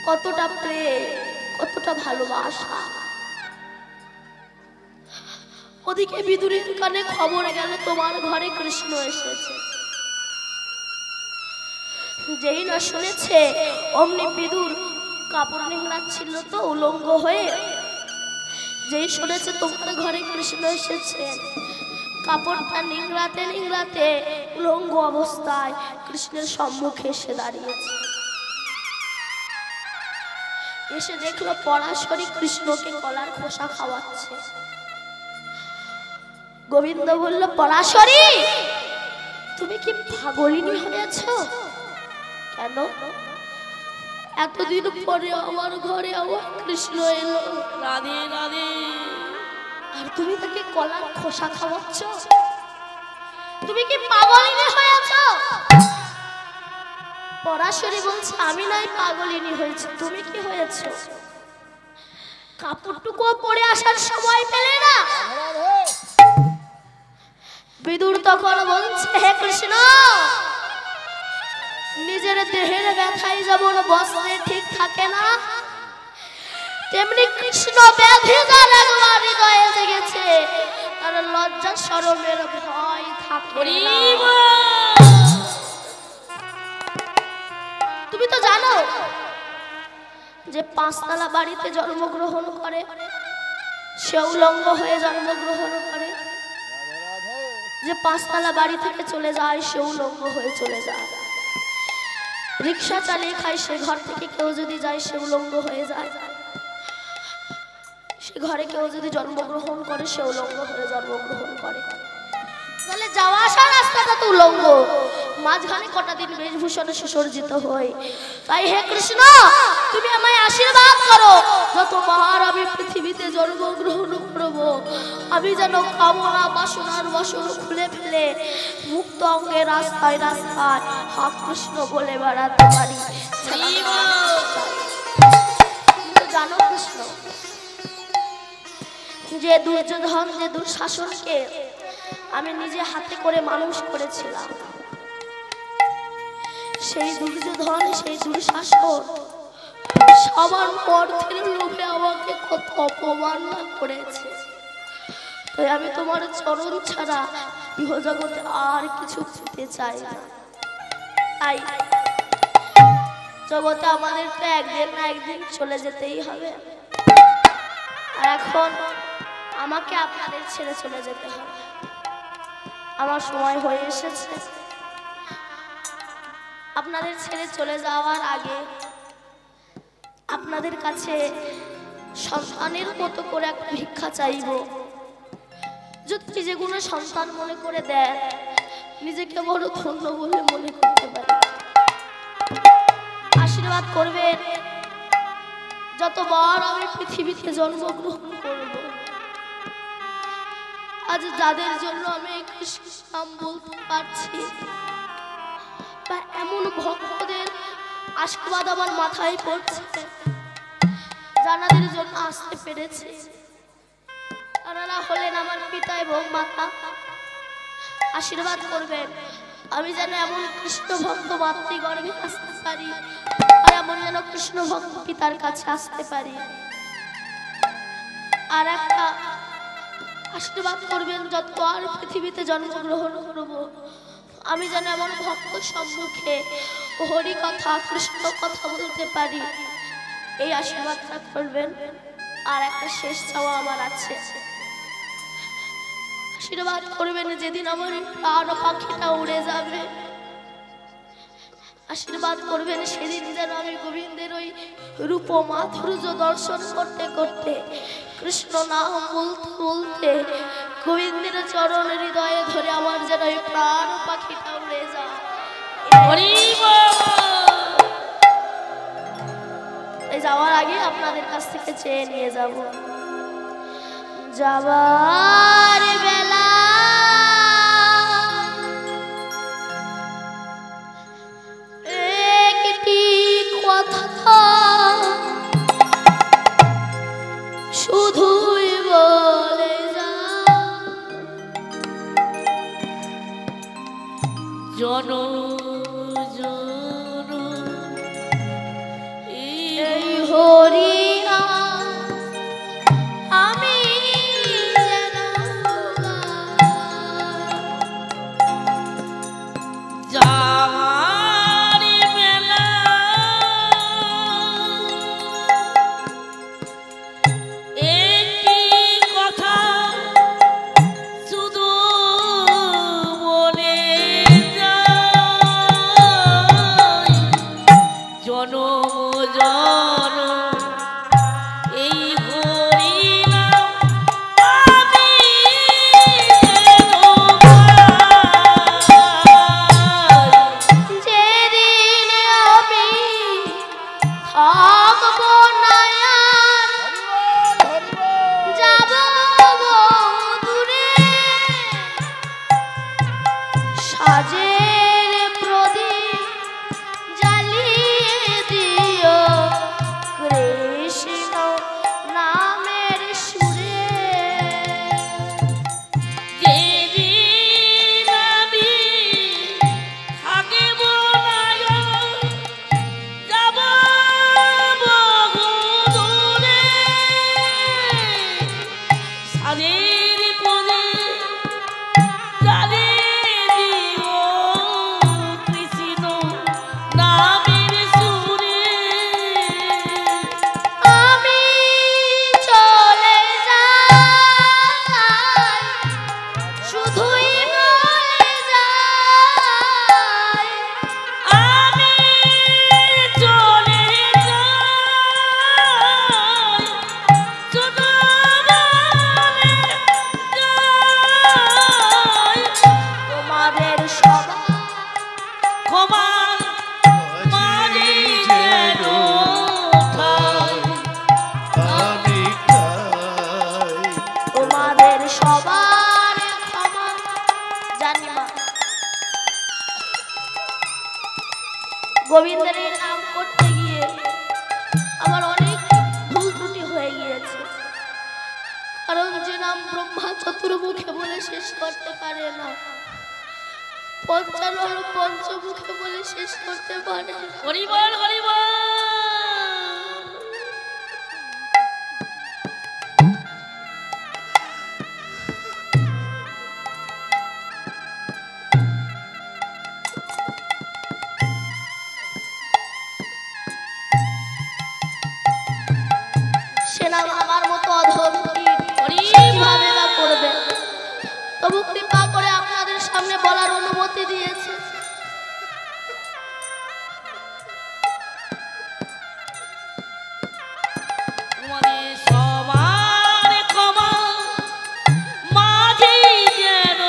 কতটা প্রেম, কতটা ভালোবাসা। ওদিকে বিদুরের কানে খবর গেল তোমার ঘরে কৃষ্ণ এসেছে। যেই না শুনেছে অমনি বিদুর কাপড় নিংড়াচ্ছিল তো উলঙ্গ হয়ে, যেই শুনেছে তোমার ঘরে কৃষ্ণ এসেছে, কাপড়টা নিংড়াতে নিংড়াতে উলঙ্গ অবস্থায় কৃষ্ণের সম্মুখে এসে দাঁড়িয়েছে। এসে দেখলো পরাশরী কৃষ্ণকে কলার খোসা খাওয়াচ্ছে। গোবিন্দ বলল, পরাশরী তুমি কি পাগলিনী হয়েছ? কেন? এতদিন পরে আমার ঘরে আমার কৃষ্ণ এলো, রাধে রাধে। আর তুমি তাকে কলার খোসা খাওয়াচ্ছ? তুমি কি পাগলিনী হয়েছ? পরাশরী বলছে, আমি নাই পাগলিনী হয়েছে, তুমি কি হয়েছ? কাপড়টুকু পরে আসার সময় পেলে না? বিদুর তখন বলছে, হে কৃষ্ণ, নিজের দেহের ব্যথায় যেমন বস্ত্রে ঠিক থাকে না, তেমনি কৃষ্ণ ব্যাধি যার একবার হৃদয়ে জেগেছে তার লজ্জা শরমের ভয় থাকে না। তুমি তো জানো যে পাঁচতলা বাড়িতে জন্মগ্রহণ করে সে উলঙ্গ হয়ে জন্মগ্রহণ করে, যে পাঁচতলা বাড়ি থেকে চলে যায় সে উলঙ্গ হয়ে চলে যায়, রিক্সা চালিয়ে খায় সে ঘর থেকে কেউ যদি যায় সে উলঙ্গ হয়ে যায়, সে ঘরে কেউ যদি জন্মগ্রহণ করে সে উলঙ্গ হয়ে জন্মগ্রহণ করে। তাহলে যাওয়া আসা রাস্তাটা তো উলঙ্গ, মাঝখানে কটা দিন বেশভূষণে সুসজ্জিত হয়। তাই হে কৃষ্ণ, তুমি আমায় আশীর্বাদ করো, যতবার আমি পৃথিবীতে জন্মগ্রহণ করব আমি যেন কামনা বাসনার বসন খুলে ফেলে মুক্ত অঙ্গে রাস্তায় রাস্তায় হা কৃষ্ণ বলে বেড়াতে পারি। জানো কৃষ্ণ, যে দুর্যোধন, যে দুঃশাসনকে আমি নিজে হাতে করে মানুষ করেছিলাম, সেই দুর্যোধন, সেই দুঃশাসন সবার অর্থের লোভে আমাকে কত অপমান করেছে। তাই আমি তোমার চরণ ছাড়া ইহজগতে আর কিছু পেতে চাই না। তাই জগতে আমাদের তো একদিন না একদিন চলে যেতেই হবে, আর এখন আমাকে আপনাদের ছেড়ে চলে যেতে হবে। আমার সময় হয়ে এসেছে। আপনাদের ছেড়ে চলে যাওয়ার আগে আপনাদের কাছে সন্তানের মতো করে একটা ভিক্ষা চাইব। যদি যেগুলো সন্তান মনে করে দেন, নিজেকে বড় ধন্য বলে মনে করতে পারি। আশীর্বাদ করবেন, যতবার আমি পৃথিবীতে জন্মগ্রহণ করব, আজ যাদের জন্য আমি কৃষ্ণ নাম বলতে পারছি, বা এমন ভক্তদের আশীর্বাদ আমার মাথায় পড়ছে যাদের জন্য আসতে পেরেছে, তারা হলেন আমার পিতা এবং মাতা। আশীর্বাদ করবেন আমি যেন এমন কৃষ্ণ ভক্ত মাতৃগর্ভে আসতে পারি, আর এমন যেন কৃষ্ণ ভক্ত পিতার কাছে আসতে পারি। আর একটা আশীর্বাদ করবেন, যত আর পৃথিবীতে জন্মগ্রহণ করব আমি যেন এমন ভক্ত সম্মুখে হরি কথা, কৃষ্ণ কথা বলতে পারি, এই আশীর্বাদটা করবেন। আর একটা শেষ চাওয়া আমার আছে, আশীর্বাদ করবেন যেদিন আমার প্রাণ পাখিটা উড়ে যাবে, আশীর্বাদ করবেন সেদিন যেন আমি গোবিন্দের ওই রূপ মাধুর্য দর্শন করতে করতে, কৃষ্ণ নাম বলতে বলতে গোবিন্দের চরণ হৃদয়ে ধরে আমার যেন ওই প্রাণ পাখিটা উড়ে যায়। যাওয়ার আগে আপনাদের কাছ থেকে চেয়ে নিয়ে যাব। যাবার বেলা একটি কথা শুধুই বলে যা জন এই হরিনা আমি যেন যাওয়ার বেলা একটি কথা শুধু বলে যায় জনম জনম এই হরিনাম আমি যেন গাই। যেদিন আমি থাকবো না আর যাব দূরে সাজের প্রদীপ জ্বালিয়ে দিও কৃষ্ণ নামের সুরে যেদিন আমি থাকিব না যাব বহু দূরে সাজের পদে জ্বালিয়ে দিও কৃষ্ণ নামের সুরে আমি চলে যাই শুধুই বলে যাই আমি চলে যাই শুধু বলে যাই তোমাদের সবার ক্ষমার মাঝে যেন ঠাই তোমাদের সবার ক্ষমা জানি মা গোবিন্দের এই নাম করতে গিয়ে আমার অনেক ভুল ত্রুটি হয়ে গিয়েছে কারণ যে নাম ব্রহ্মা চতুর্মুখে বলে শেষ করতে পারে না পঞ্চানন পঞ্চমুখে বলে শেষ করতে পারে না হরিবল হরিবল সে নাম আমার মতো অধম কিভাবে বা করবে তবু কৃপা করে আপনাদের সামনে বলার অনুমতি দিয়েছে তোমাদের সবার ক্ষমা মাঝে যেন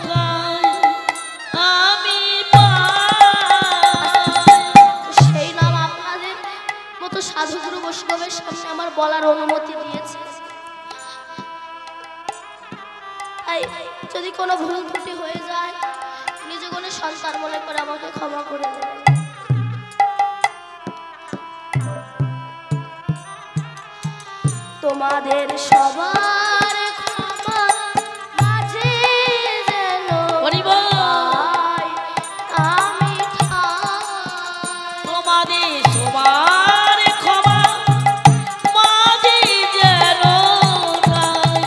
ঠাই আমি পাই সেই নাম আপনাদের মতো সাধুগুরু বৈষ্ণবের সামনে আমার বলার অনুমতি দিয়েছে তাই যদি কোনো ভুল ত্রুটি হয়ে যায় নিজ গুণে সন্তান মনে করে আমাকে ক্ষমা করে দেবেন তোমাদের সবার ক্ষমা মাঝে যেন হরিবল পাই আমি ঠাই তোমাদের সবার ক্ষমা মাঝে যেন ঠাই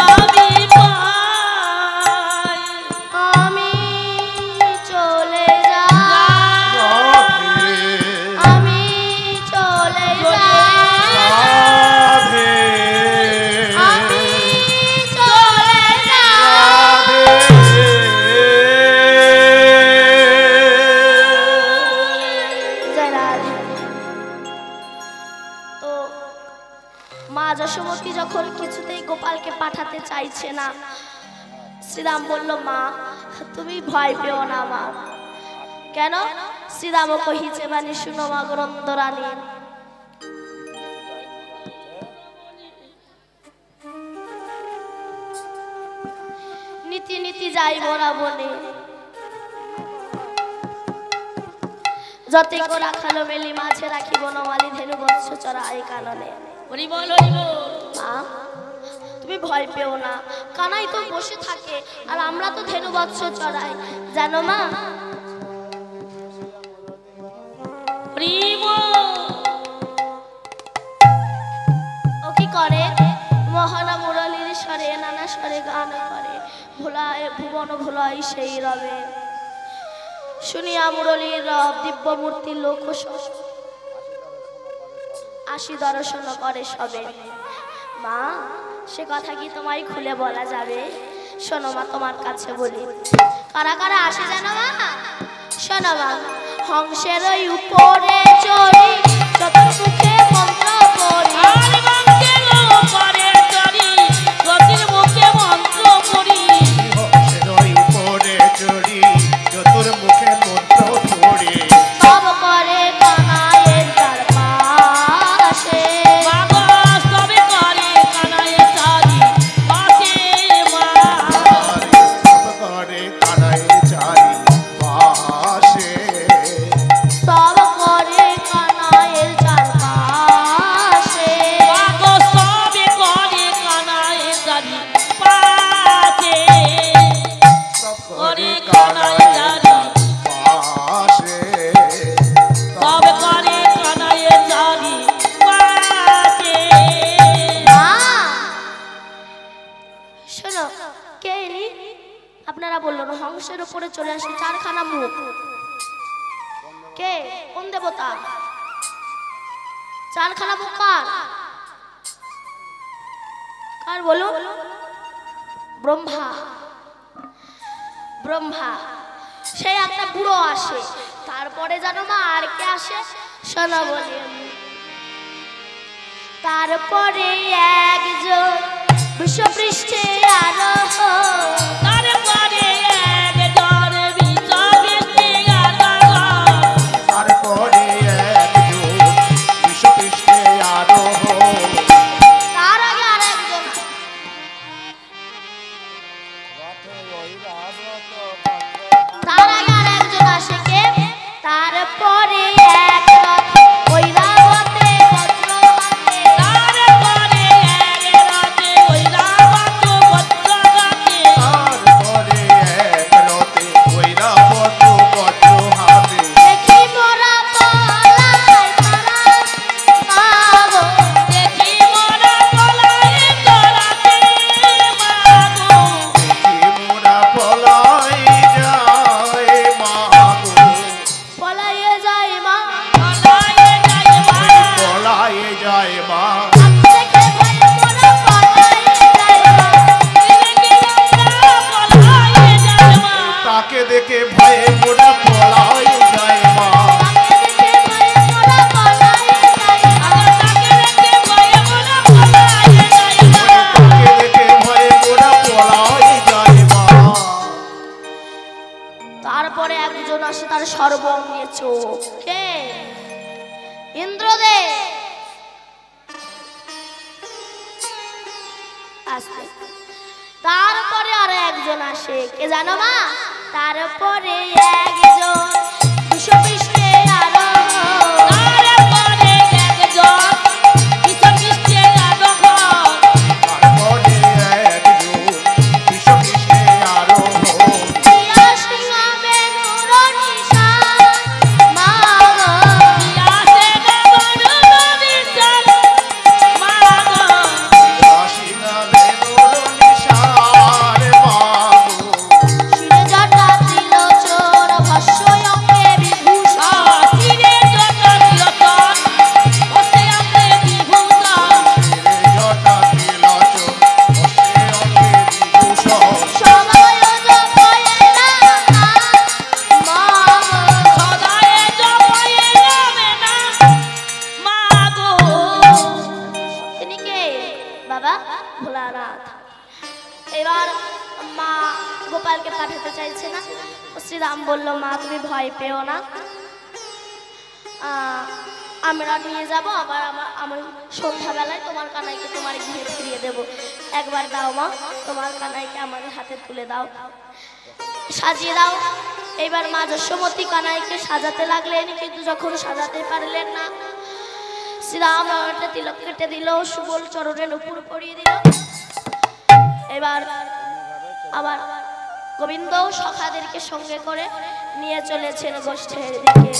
আমি পাই আমি চলে যাই আমি চলে যাই আমি চলে যাই জয় রাধে। তো মা যশোমতী যখন কিছুতেই গোপালকে পাঠাতে চাইছে না শ্রীরাম বলল মা তুমি ভয় পেও না মা কেন শ্রীরাম কহিছে মানে শুনো মা গ্রন্থ রানী নীতি নীতি যাই মোরা বনে, যতই কো রাখালো মেলি মাঝে রাখি বনমালী ধেনু বৎস চড়াই কাননে। হরি বল হরি বল। মা তুমি ভয় পেও না, কানাই তো বসে থাকে আর আমরা তো ধেনু বৎস চড়াই, জানো মা? হরি বল। ও কি করে? মোহনা মুরলীর স্বরে নানা স্বরে গান করে, ভোলায় ভুবন ভোলাই সেই রবে, শুনিয়া মুরলীর রব দিব্য মূর্তি লোক আসি দর্শন করে সবে। মা সে কথা কি তোমায় খুলে বলা যাবে? শোনো মা, তোমার কাছে বলি, কারা কারা আসে জানো মা? শোনো মা, হংসের ওই উপরে চড়ি চতুর্মুখে মন্ত্র পড়ি, আর বংশের উপরে চড়ি গতির মুখে মন্ত্র পড়ি, হংসের উপরে চড়ি চতুর্মুখে মন্ত্র পড়ি, সব করে কানাইয়ের তার পাশে, বাবা সবে করে কানায় চারি পাশে মা, আর স্তব করে কানায় চারি পাশে, সব করে কানাইয়ের চার পাশে, বাবা সবে করে কানায় চারি পাশে, সব করে করে কানায় কানায় চারি পাশে, সবে করে কানায় চারি পাশে। মা শোনো, কে ইনি? আপনারা বললেন হংসের উপরে চলে আসে চারখানা মুখ, কে? কোন দেবতা? চারখানা মুখ কার? কার বলো? ব্রহ্মা। ব্রহ্মা সে একটা বুড়ো আসে, তারপরে জানো মা আর কে আসে? শোনো বলি, তারপরে একজন বিশ্বপৃষ্ঠে আরোহ, তারপরে একজন বিশ্ববৃষ্টি গান, তারপরে একজন বিশ্বপৃষ্ঠে আরোহ, তার আগে আর একজন রথে ঐরাবত তার আগে আর একজন আসে, কে? তারপরে এক রথ ঐরাবতে বজ্র হাতে, তারপরে এক রাতে ঐরাবত বজ্র হাতে, তারপরে এক রথে ঐরাবত বজ্র হাতে, দেখি মোরা পলাই তারা পাগো, দেখি মোরা পলায় চলাতে মাগো, দেখি মোরা পলাই যায় মাগো, পলাইয়ে যাই মা, পলায়ে যায় মা, পলাই যায় মা, দেখে ভাই মোরা পলাইয়ে যাই মা, দেখি আমরা পলায়ে যায় মা, তাকে দেখে ভয়ে মোরা পলাই যায় মা, দেখে ভাই মোরা পলাইয়ে যাই মা, তাকে দেখে ভয়ে মোরা পলায়ে যায় মা, তাকে দেখে ভয়ে মোরা পলাই যায় মা। তারপরে একজন আসে, তার সর্বঙ্গে চোখ, কে? ইন্দ্রদেব। আস্তে। তারপরে আর একজন আসে, কে জানো মা? তারপরে একজন বিশ্বপৃষ্ঠে আরোহ, তারপরে একজন বিশ্ববৃষ্টি গান, তারপরে একজন বিশ্বকৃষ্ণে আরোহ, প্রিয়া সিংহা বেনুর নিশান মা গো, আসে গগন বিশাল মাগো, আসিনা বেনুর নিশার মাগো, শিরে জটা ত্রিলোচন ভস্য অঙ্গে বিভূষণ, চিরে জটা তিলচন বসে আছে বিভূষণ, রে জটা তিলচন বসে অঙ্গে বিভূষণ, সদয় জপয়ে রাধা মা গো, সদায়ে জপয়ে রবে না মাগো। তিনি কে? বাবা ভোলানাথ। এবার মা গোপালকে পাঠাতে চাইছে না, শ্রীরাম বলল, মা তুমি ভয় পেও না, আমরা নিয়ে যাব, আবার আমি সন্ধ্যাবেলায় তোমার কানাইকে তোমার গৃহে ফিরিয়ে দেব। একবার দাও মা, তোমার কানাইকে আমার হাতে তুলে দাও, সাজিয়ে দাও। এবার মা যশোমতী কানাইকে সাজাতে লাগলেন, কিন্তু যখন সাজাতে পারলেন না, শ্রীরাম একটা তিলক কেটে দিল, সুবল চরণের উপর পরিয়ে দিল। এবার আবার গোবিন্দ সখাদেরকে সঙ্গে করে নিয়ে চলেছেন গোষ্ঠের দিকে।